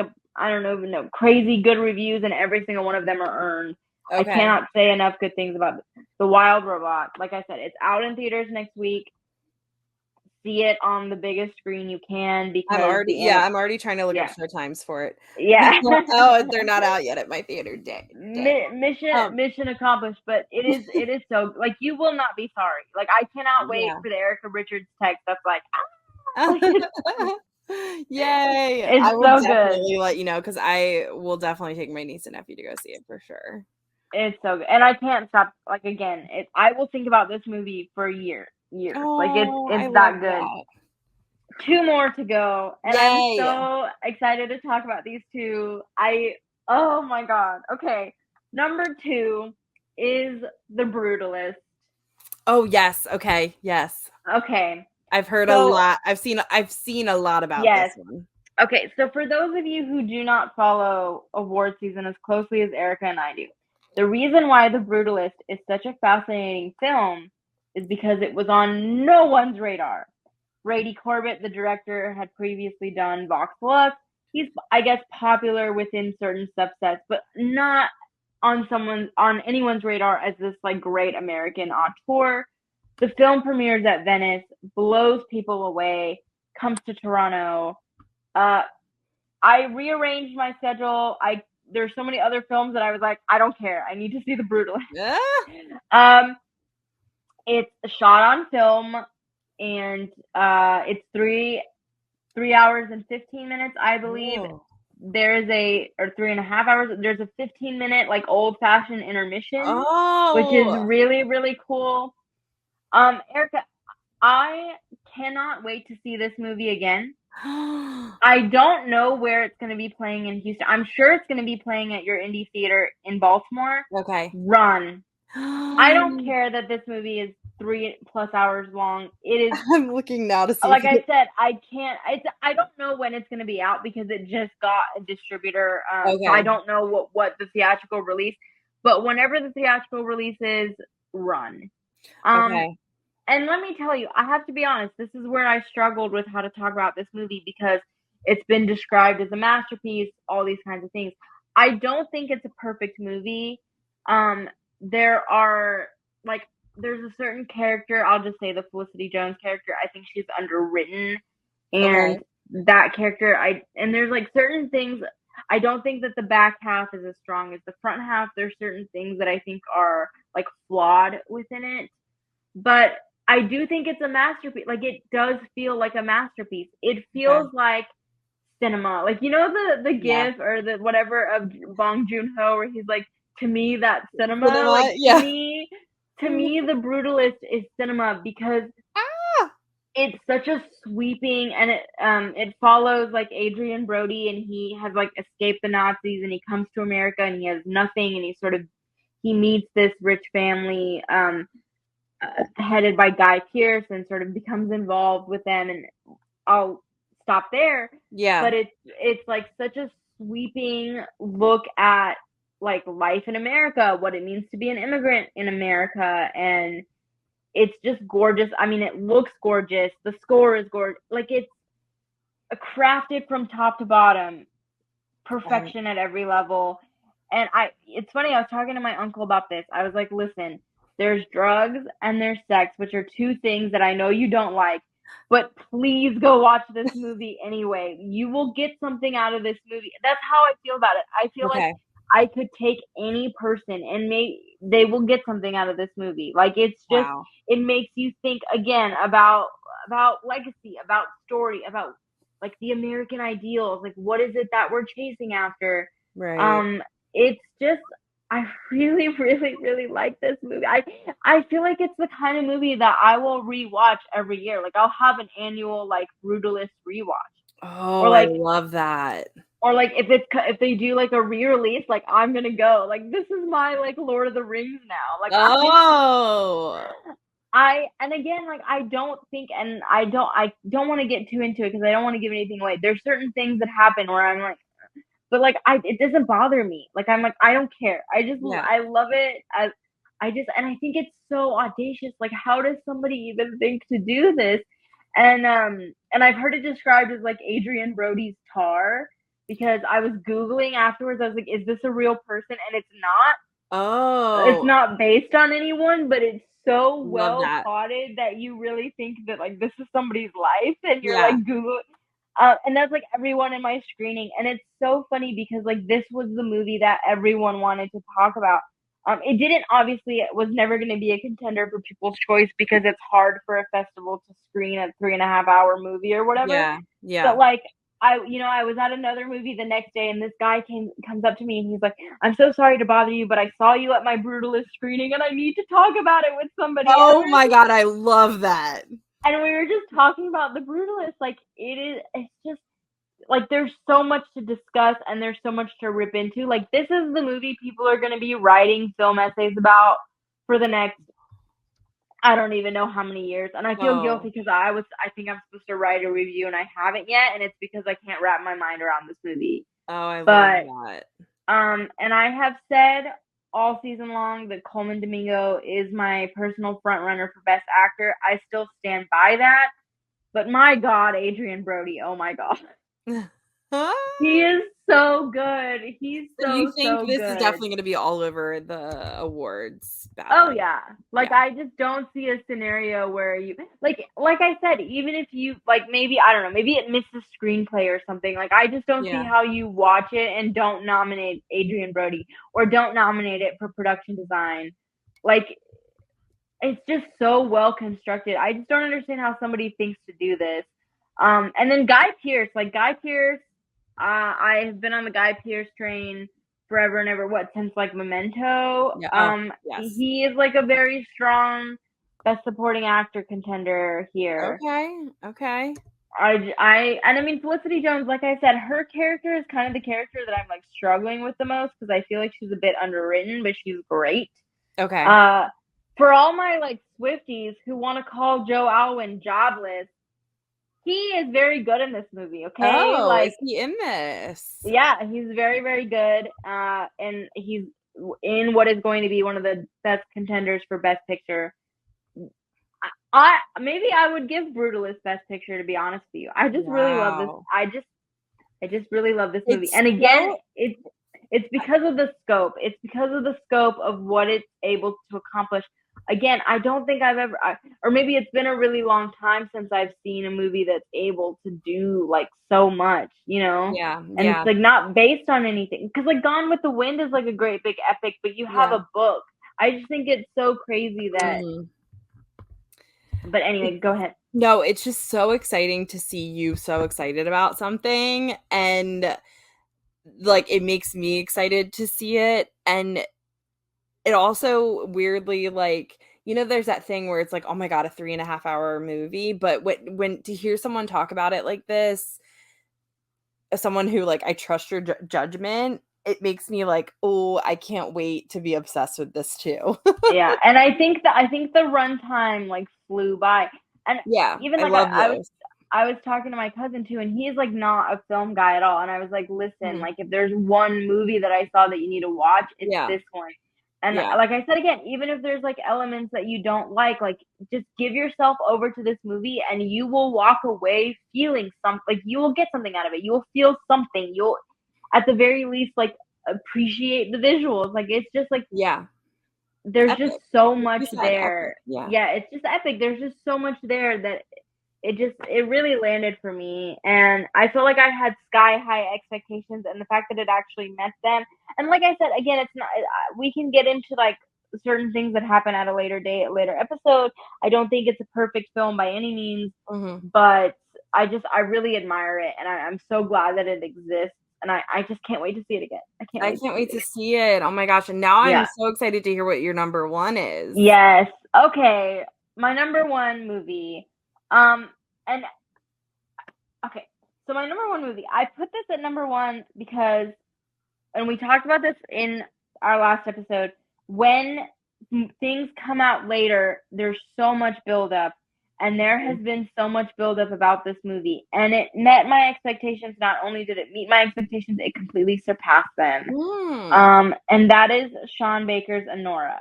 E: crazy good reviews, and every single one of them are earned. Okay. I cannot say enough good things about The Wild Robot. Like I said, it's out in theaters next week. See it on the biggest screen you can, because
F: I'm already trying to look up show times for it.
E: Yeah.
F: They're not out yet at my theater day.
E: Mission accomplished, but it is so, like, you will not be sorry. Like, I cannot wait for the Erica Richards text that's like,
F: yay.
E: It's
F: I will
E: so
F: definitely
E: good.
F: let you know, because I will definitely take my niece and nephew to go see it for sure.
E: It's so good. And I can't stop. Like, again, I will think about this movie for years. Like, it's that good. That. 2 more to go, and I'm so excited to talk about these two. Oh my god. Okay, number 2 is The Brutalist.
F: Oh yes. Okay. Yes.
E: Okay.
F: I've heard a lot. I've seen a lot about this one.
E: Okay, so for those of you who do not follow award season as closely as Erica and I do, the reason why The Brutalist is such a fascinating film is because it was on no one's radar. Brady Corbet, the director, had previously done Vox Lux. He's, I guess, popular within certain subsets, but not on anyone's radar as this like great American auteur. The film premieres at Venice, blows people away, comes to Toronto. I rearranged my schedule. There's so many other films that I was like, I don't care. I need to see The Brutalist. It's shot on film, and it's 3 hours and 15 minutes, I believe.
F: Whoa.
E: There's 3.5 hours. There's a 15-minute like old-fashioned intermission, which is really, really cool. Erica, I cannot wait to see this movie again. I don't know where it's going to be playing in Houston. I'm sure it's going to be playing at your indie theater in Baltimore.
F: Okay.
E: Run. I don't care that this movie is 3+ hours long. It is,
F: I'm looking now to see.
E: like I said, I can't. I don't know when it's going to be out because it just got a distributor. So I don't know what the theatrical release. But whenever the theatrical release is, run.
F: Okay.
E: And let me tell you, I have to be honest. This is where I struggled with how to talk about this movie because it's been described as a masterpiece. All these kinds of things. I don't think it's a perfect movie. There's a certain character, I'll just say the Felicity Jones character, I think she's underwritten. And that character, there's like certain things, I don't think that the back half is as strong as the front half. There's certain things that I think are like flawed within it. But I do think it's a masterpiece. Like it does feel like a masterpiece. It feels like cinema. Like, you know, the gif or the whatever of Bong Joon-ho where he's like, to me, that's cinema. Like, to me, The Brutalist is cinema because it's such a sweeping, and it follows like Adrian Brody, and he has like escaped the Nazis, and he comes to America, and he has nothing, and he meets this rich family headed by Guy Pearce, and sort of becomes involved with them, and I'll stop there. Yeah. But it's like such a sweeping look at like life in America, what it means to be an immigrant in America, and it's just gorgeous. I mean, it looks gorgeous. The score is gorgeous. Like it's crafted from top to bottom, perfection at every level. And it's funny, I was talking to my uncle about this. I was like, listen, there's drugs and there's sex, which are two things that I know you don't like, but please go watch this movie anyway. You will get something out of this movie. That's how I feel about it. I feel like I could take any person and they will get something out of this movie. Like it's just, it makes you think again about legacy, about story, about like the American ideals. Like what is it that we're chasing after? Right. It's just, I really, really, really like this movie. I feel like it's the kind of movie that I will rewatch every year. Like I'll have an annual like Brutalist rewatch.
F: Oh, or like, I love that.
E: Or like if they do like a re-release, like I'm gonna go. Like this is my like Lord of the Rings now. Like and again, like I don't want to get too into it because I don't want to give anything away. There's certain things that happen where I'm like, but like it doesn't bother me. Like I'm like I don't care. I just I love it. And I think it's so audacious. Like how does somebody even think to do this? And I've heard it described as like Adrian Brody's Tar. Because I was Googling afterwards, I was like, is this a real person? And it's not. It's not based on anyone, but it's so well plotted that you really think that like this is somebody's life, and you're like Google. And that's like everyone in my screening, and it's so funny because like this was the movie that everyone wanted to talk about. It didn't, obviously, it was never going to be a contender for People's Choice because it's hard for a festival to screen a 3.5-hour movie or whatever. Yeah. But like. I was at another movie the next day, and this guy comes up to me, and he's like, I'm so sorry to bother you, but I saw you at my Brutalist screening, and I need to talk about it with somebody.
F: Oh my God, I love that.
E: And we were just talking about the Brutalist. Like, it's just, like, there's so much to discuss, and there's so much to rip into. Like, this is the movie people are going to be writing film essays about for the next, I don't even know how many years. And I feel guilty because I think I'm supposed to write a review and I haven't yet. And it's because I can't wrap my mind around this movie.
F: Oh, I love that.
E: And I have said all season long that Coleman Domingo is my personal front runner for Best Actor. I still stand by that. But my God, Adrian Brody, oh my God. He is so good. He's so
F: you think
E: so
F: this
E: good.
F: is definitely going to be all over the awards battle?
E: Oh yeah. Like I just don't see a scenario where you like I said, even if you like maybe I don't know, maybe it misses screenplay or something. Like I just don't see how you watch it and don't nominate Adrian Brody or don't nominate it for production design. Like it's just so well constructed. I just don't understand how somebody thinks to do this. And then Guy Pearce, I have been on the Guy Pearce train forever and ever. Since like Memento? Yeah. Yes. He is like a very strong Best Supporting Actor contender here.
F: Okay.
E: I mean Felicity Jones, like I said, her character is kind of the character that I'm like struggling with the most because I feel like she's a bit underwritten, but she's great.
F: Okay.
E: for all my like Swifties who want to call Joe Alwyn jobless, he is very good in this movie. Okay,
F: Oh,
E: like
F: is he in this?
E: yeah, he's very, very good. And he's in what is going to be one of the best contenders for Best Picture. I would give Brutalist Best Picture, to be honest with you. I just really love this.
F: Wow.
E: I just really love this movie.
F: It's
E: And again,
F: so-
E: it's because of the scope. It's because of the scope of what it's able to accomplish. Again, I don't think I've ever, or maybe it's been a really long time since I've seen a movie that's able to do like so much, you know?
F: Yeah,
E: And
F: yeah.
E: it's like not based on anything. Because like Gone with the Wind is like a great big epic, but you have
F: Yeah.
E: a book. I just think it's so crazy that. But anyway, go ahead.
F: No, it's just so exciting to see you so excited about something, and like it makes me excited to see it. And it also weirdly, like, you know, there's that thing where it's like, oh my god, a 3.5-hour movie, but when to hear someone talk about it like this, as someone who like I trust your judgment, it makes me like, oh, I can't wait to be obsessed with this too.
E: Yeah, and I think the runtime like flew by, and
F: Yeah,
E: even
F: I
E: like
F: love
E: I was talking to my cousin too, and he's like not a film guy at all, and I was like, listen, like if there's one movie that I saw that you need to watch, it's this one. And like I said again, even if there's like elements that you don't like just give yourself over to this movie, and you will walk away feeling something. Like you will get something out of it. You will feel something. You'll, at the very least, like appreciate the visuals. Like it's just like there's
F: epic.
E: just so much there.
F: Epic.
E: Yeah, it's just epic. There's just so much there that it really landed for me, and I feel like I had sky high expectations, and the fact that it actually met them. And like I said, again, it's not. We can get into like certain things that happen at a later later episode. I don't think it's a perfect film by any means, but I really admire it, and I'm so glad that it exists. And I just can't wait to see it again. I can't wait
F: to see it. Oh my gosh. And now I'm so excited to hear what your number one is.
E: Yes. Okay. My number one movie. And okay. So my number one movie, I put this at number one because, and we talked about this in our last episode, when things come out later, there's so much buildup. And there has been so much buildup about this movie. And it met my expectations. Not only did it meet my expectations, it completely surpassed them. And that is Sean Baker's Anora.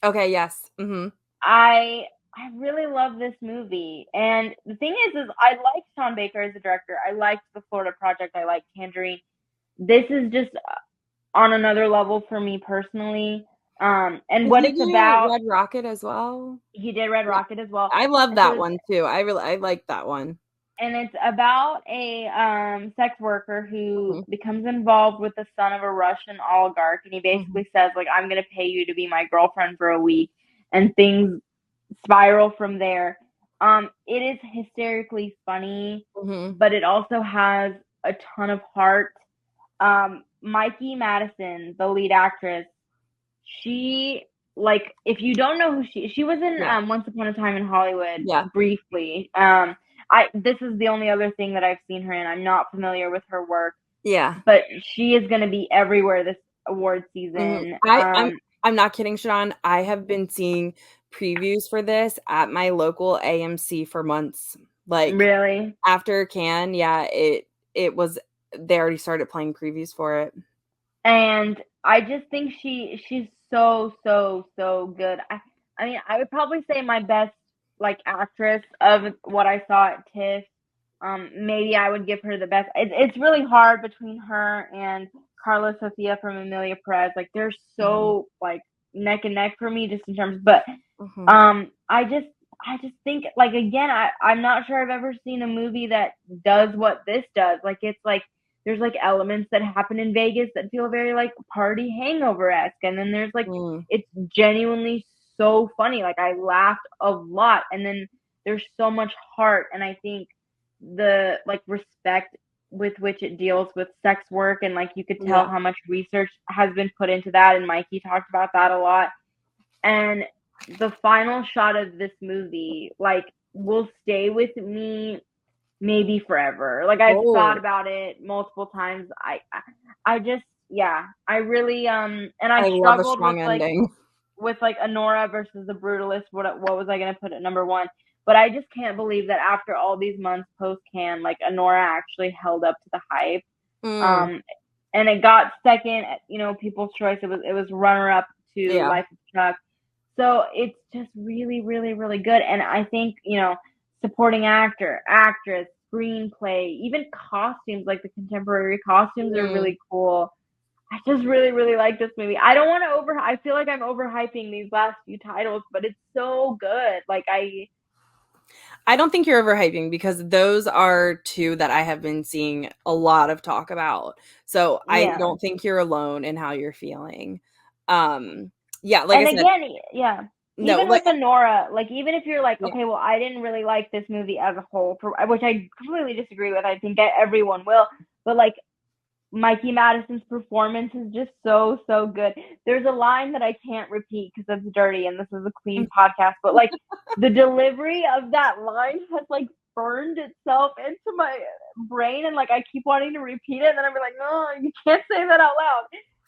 F: Okay, yes.
E: I really love this movie. And the thing is I liked Sean Baker as a director. I liked The Florida Project. I liked Tangerine. This is just on another level for me personally. And what it's about.
F: Red Rocket as well.
E: He did Red Rocket as well.
F: I love that one too. I like that one.
E: And it's about a sex worker who becomes involved with the son of a Russian oligarch, and he basically says like, I'm gonna pay you to be my girlfriend for a week, and things spiral from there. It is hysterically funny, but it also has a ton of heart. Mikey Madison, the lead actress, she, like, if you don't know who she was in Once Upon a Time in Hollywood briefly. This is the only other thing that I've seen her in. I'm not familiar with her work. Yeah. But she is going to be everywhere this award season.
F: I'm not kidding, Shadan. I have been seeing previews for this at my local AMC for months. Like,
E: really?
F: After Cannes, it was, they already started playing previews for it.
E: And I just think she's so good. I mean, I would probably say my best like actress of what I saw at TIFF. Maybe I would give her the best. It's really hard between her and Carla Sofia from Emilia Pérez. Like they're so like neck and neck for me just in terms. But I just think like again, I'm not sure I've ever seen a movie that does what this does. Like it's like there's like elements that happen in Vegas that feel very like party hangover-esque, and then there's like it's genuinely so funny. Like I laughed a lot, and then there's so much heart, and I think the like respect with which it deals with sex work, and like you could tell how much research has been put into that, and Mikey talked about that a lot. And the final shot of this movie like will stay with me maybe forever. Like I've thought about it multiple times. I just I really and I struggled
F: love a strong
E: with
F: ending.
E: with like Anora versus the Brutalist, what was I gonna put at number one? But I just can't believe that after all these months post Cannes, like Anora actually held up to the hype. And it got second, People's Choice. It was runner up to Life of Chuck. So it's just really, really, really good. And I think, supporting actor, actress, screenplay, even costumes, like the contemporary costumes are really cool. I just really, really like this movie. I don't want to I feel like I'm overhyping these last few titles, but it's so good. Like
F: I don't think you're overhyping, because those are two that I have been seeing a lot of talk about. So I don't think you're alone in how you're feeling. Yeah, like I said,
E: again, yeah.
F: No,
E: even
F: like,
E: with Anora, like even if you're like, okay, well, I didn't really like this movie as a whole, which I completely disagree with. I think everyone will, but like Mikey Madison's performance is just so, so good. There's a line that I can't repeat because it's dirty and this is a clean podcast, but like the delivery of that line has like burned itself into my brain, and like I keep wanting to repeat it, and then I'm like, no, you can't say that out loud.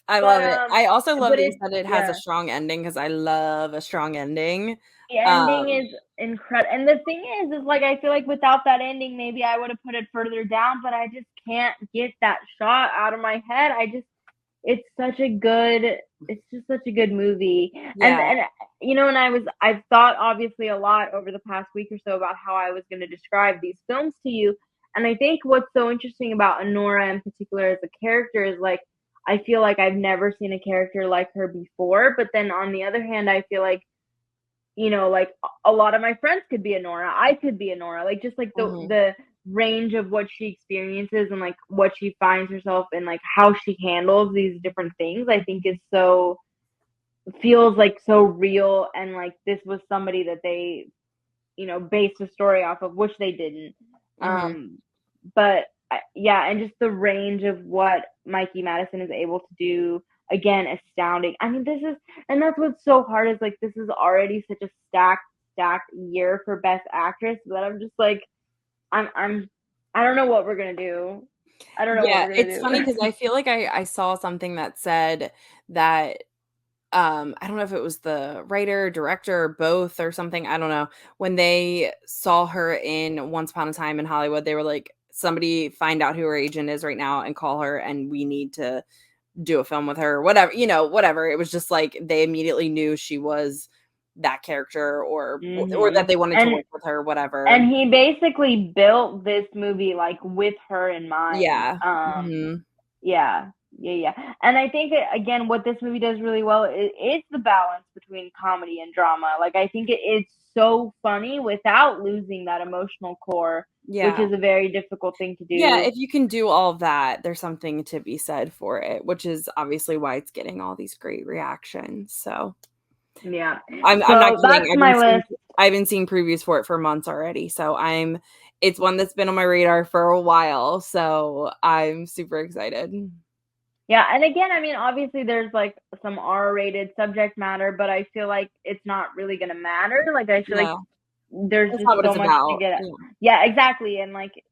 F: I love it. I also love that you said it has a strong ending, because I love a strong ending.
E: The ending is incredible. And the thing is like, I feel like without that ending, maybe I would have put it further down, but I just can't get that shot out of my head. It's just such a good movie. Yeah. And I've thought obviously a lot over the past week or so about how I was going to describe these films to you. And I think what's so interesting about Anora in particular as a character is like, I feel like I've never seen a character like her before. But then on the other hand, I feel like, like a lot of my friends could be Anora. I could be Anora. Like just like the range of what she experiences and like what she finds herself in, like how she handles these different things, I think is feels like so real. And like this was somebody that they, based a story off of, which they didn't. But yeah, and just the range of what Mikey Madison is able to do, again, astounding. I mean, and that's what's so hard is like, this is already such a stacked year for Best Actress that I'm just like, I don't know what we're gonna do. I don't know what we're gonna do.
F: It's funny because I feel like I saw something that said that I don't know if it was the writer, director, or both or something. I don't know. When they saw her in Once Upon a Time in Hollywood, they were like, somebody find out who her agent is right now and call her, and we need to do a film with her, whatever, whatever. It was just like they immediately knew she was that character, or that they wanted to work with her, whatever.
E: And he basically built this movie like with her in mind.
F: Yeah.
E: Yeah. And I think again, what this movie does really well is the balance between comedy and drama. Like I think it's so funny without losing that emotional core, which is a very difficult thing to do.
F: Yeah, if you can do all of that, there's something to be said for it, which is obviously why it's getting all these great reactions. So
E: yeah,
F: I'm not kidding. I've been seeing previews for it for months already. So it's one that's been on my radar for a while. So I'm super excited.
E: Yeah, and again, I mean, obviously there's like some R-rated subject matter, but I feel like it's not really gonna matter. Like I feel like there's just so much to get at. Yeah, exactly. And like,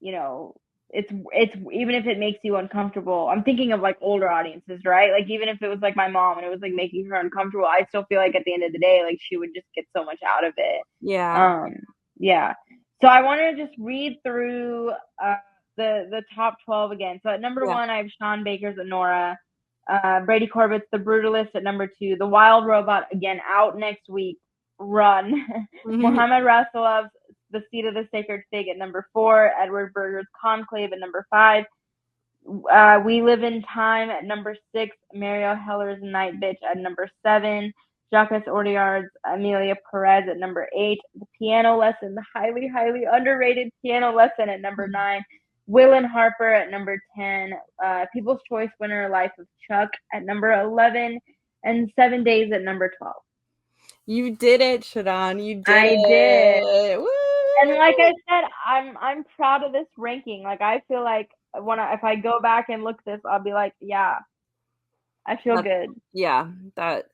E: it's even if it makes you uncomfortable, I'm thinking of like older audiences, right? Like even if it was like my mom and it was like making her uncomfortable, I still feel like at the end of the day, like she would just get so much out of it.
F: Yeah.
E: Yeah. So I want to just read through the top 12 again. So at number 1, I have Sean Baker's Anora, Brady Corbett's The Brutalist at number 2, The Wild Robot, again, out next week, Run, Mohammad Rasulov's The Seat of the Sacred Fig at number 4, Edward Berger's Conclave at number 5, We Live in Time at number 6, Marielle Heller's Nightbitch at number 7, Jacques Audiard's Emilia Pérez at number 8, The Piano Lesson, the highly, highly underrated Piano Lesson at number 9, Will and Harper at number 10, People's Choice winner Life of Chuck at number 11, and 7 Days at number 12.
F: You did it, Shadan. You did it.
E: I did. Woo! And like I said, I'm proud of this ranking. Like I feel like if I go back and look at this, I'll be like, yeah, I feel good.
F: Yeah, that's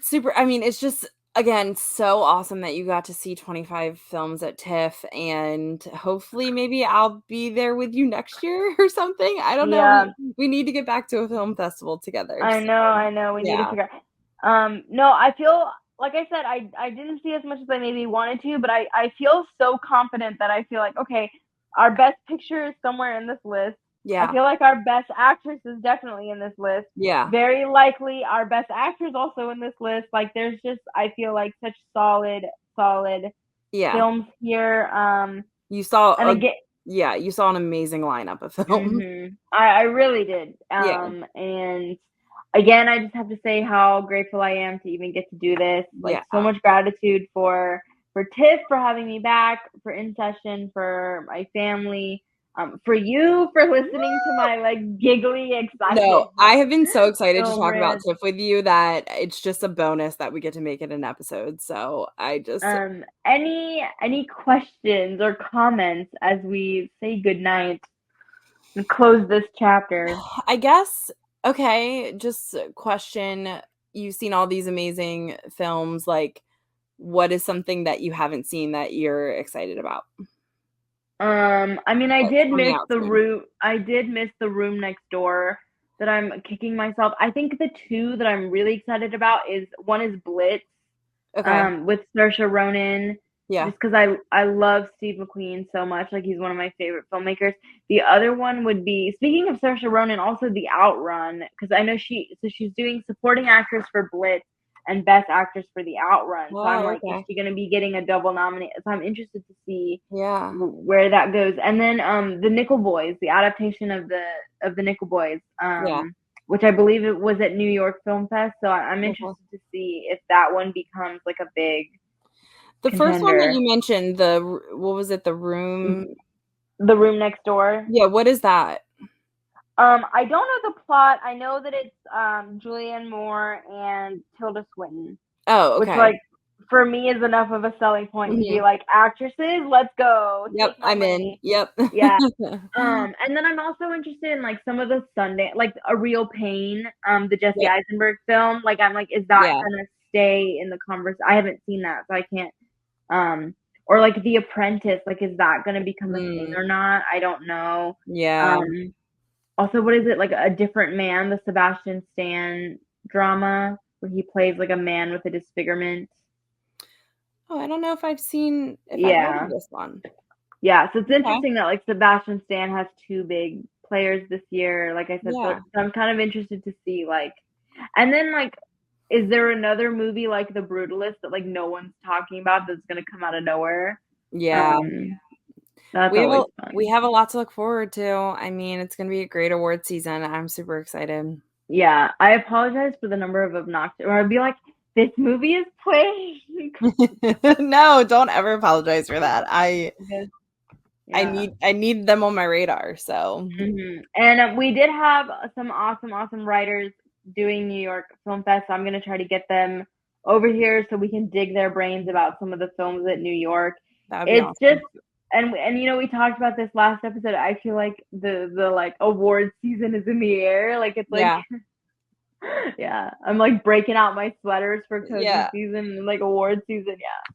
F: super. I mean, it's just, again, so awesome that you got to see 25 films at TIFF, and hopefully maybe I'll be there with you next year or something. I don't know. We need to get back to a film festival together.
E: I know. We need to figure out. No, I feel like I said, I didn't see as much as I maybe wanted to, but I feel so confident that I feel like, okay, our best picture is somewhere in this list. I
F: Yeah.
E: feel like our best actress is definitely in this list.
F: Yeah.
E: Very likely our best actor is also in this list. Like there's just, I feel like such solid
F: Yeah.
E: films here.
F: You saw
E: And again,
F: you saw an amazing lineup of films.
E: I really did.
F: Yeah.
E: And again, I just have to say how grateful I am to even get to do this. Like
F: Yeah.
E: so much gratitude for TIFF for having me back, for In Session, for my family, for you for listening to my like giggly excited.
F: No, I have been so excited to
E: Film
F: talk about
E: rant.
F: TIFF with you that it's just a bonus that we get to make it an episode. So I just
E: Any questions or comments as we say goodnight and close this chapter?
F: I guess, okay, just a question. You've seen all these amazing films. Like, what is something that you haven't seen that you're excited about?
E: I mean, I
F: Like,
E: did
F: coming
E: miss
F: out
E: the
F: soon.
E: room. I did miss the room next door. That I'm kicking myself. I think the two that I'm really excited about is one is Blitz,
F: Okay.
E: with Saoirse Ronan.
F: Yeah.
E: Just because I love Steve McQueen so much, like he's one of my favorite filmmakers. The other one would be, speaking of Saoirse Ronan, also The Outrun, because I know she's doing supporting actress for Blitz and best actress for The Outrun. So I'm
F: Oh,
E: like,
F: okay.
E: is she gonna be getting a double nomination? So I'm interested to see
F: Yeah.
E: where that goes. And then the Nickel Boys, the adaptation of the Nickel Boys,
F: Yeah.
E: which I believe it was at New York Film Fest. So I'm
F: Okay.
E: interested to see if that one becomes like a big
F: The first one that
E: contender.
F: you mentioned, what was it? The Room?
E: The Room Next Door.
F: Yeah, what is that?
E: I don't know the plot. I know that it's Julianne Moore and Tilda Swinton,
F: Oh,
E: which
F: okay.
E: like for me is enough of a selling point to be like, actresses, let's go.
F: Yep,
E: Take my
F: I'm
E: money.
F: in. Yep.
E: Yeah. And then I'm also interested in like some of the Sundance, like A Real Pain, the Jesse
F: Yep.
E: Eisenberg film. Like I'm like, is that
F: Yeah.
E: gonna stay in the conversation? I haven't seen that, so I can't. Or like The Apprentice, like is that gonna become a thing or not? I don't know.
F: Yeah.
E: Also, what is it, like A Different Man, the Sebastian Stan drama where he plays like a man with a disfigurement.
F: Oh, I don't know if I've seen I've heard
E: Yeah.
F: of this one.
E: Yeah, so it's interesting that like Sebastian Stan has two big players this year, like I said.
F: Yeah.
E: So I'm kind of interested to see like, and then like, is there another movie like The Brutalist that like no one's talking about that's gonna come out of nowhere?
F: Yeah.
E: That's always fun.
F: We have a lot to look forward to. I mean, it's going to be a great award season. I'm super excited.
E: Yeah, I apologize for the number of obnoxious, or I'd be like, this movie is playing.
F: No, don't ever apologize for that.
E: Yeah.
F: I need them on my radar. So,
E: And we did have some awesome writers doing New York Film Fest. So I'm gonna try to get them over here so we can dig their brains about some of the films at New York.
F: that would be
E: It's
F: awesome.
E: just and you know, we talked about this last episode. I feel like the like award season is in the air. Like it's like yeah, I'm like breaking out my sweaters for cozy season and like award season. Yeah,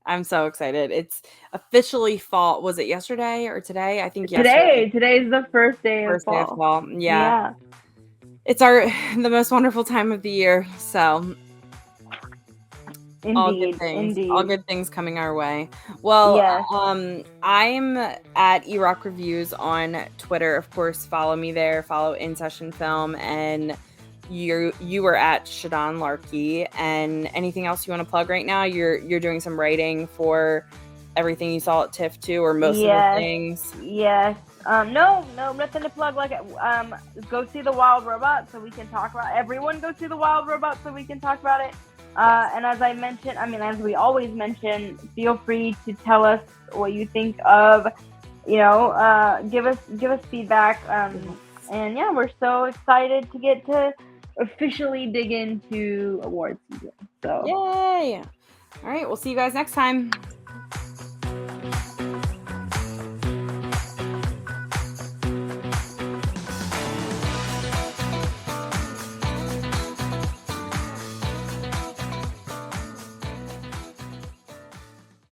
F: I'm so excited. It's officially fall. Was it yesterday or today? I think yesterday.
E: Today's the first day of fall.
F: Day of fall. Yeah. It's the most wonderful time of the year. So all good things coming our way. Well, I'm at eRock Reviews on Twitter. Of course, follow me there. Follow In Session Film, and you were at Shadan Larkey. And anything else you want to plug right now? You're doing some writing for everything you saw at TIFF too, or most of the things.
E: Yes. No, nothing to plug. Like, go see The Wild Robot so we can talk about it. Everyone go see The Wild Robot so we can talk about it. And as I mentioned, as we always mention, feel free to tell us what you think of, give us feedback. And yeah, we're so excited to get to officially dig into awards season. So
F: yay! All right, we'll see you guys next time.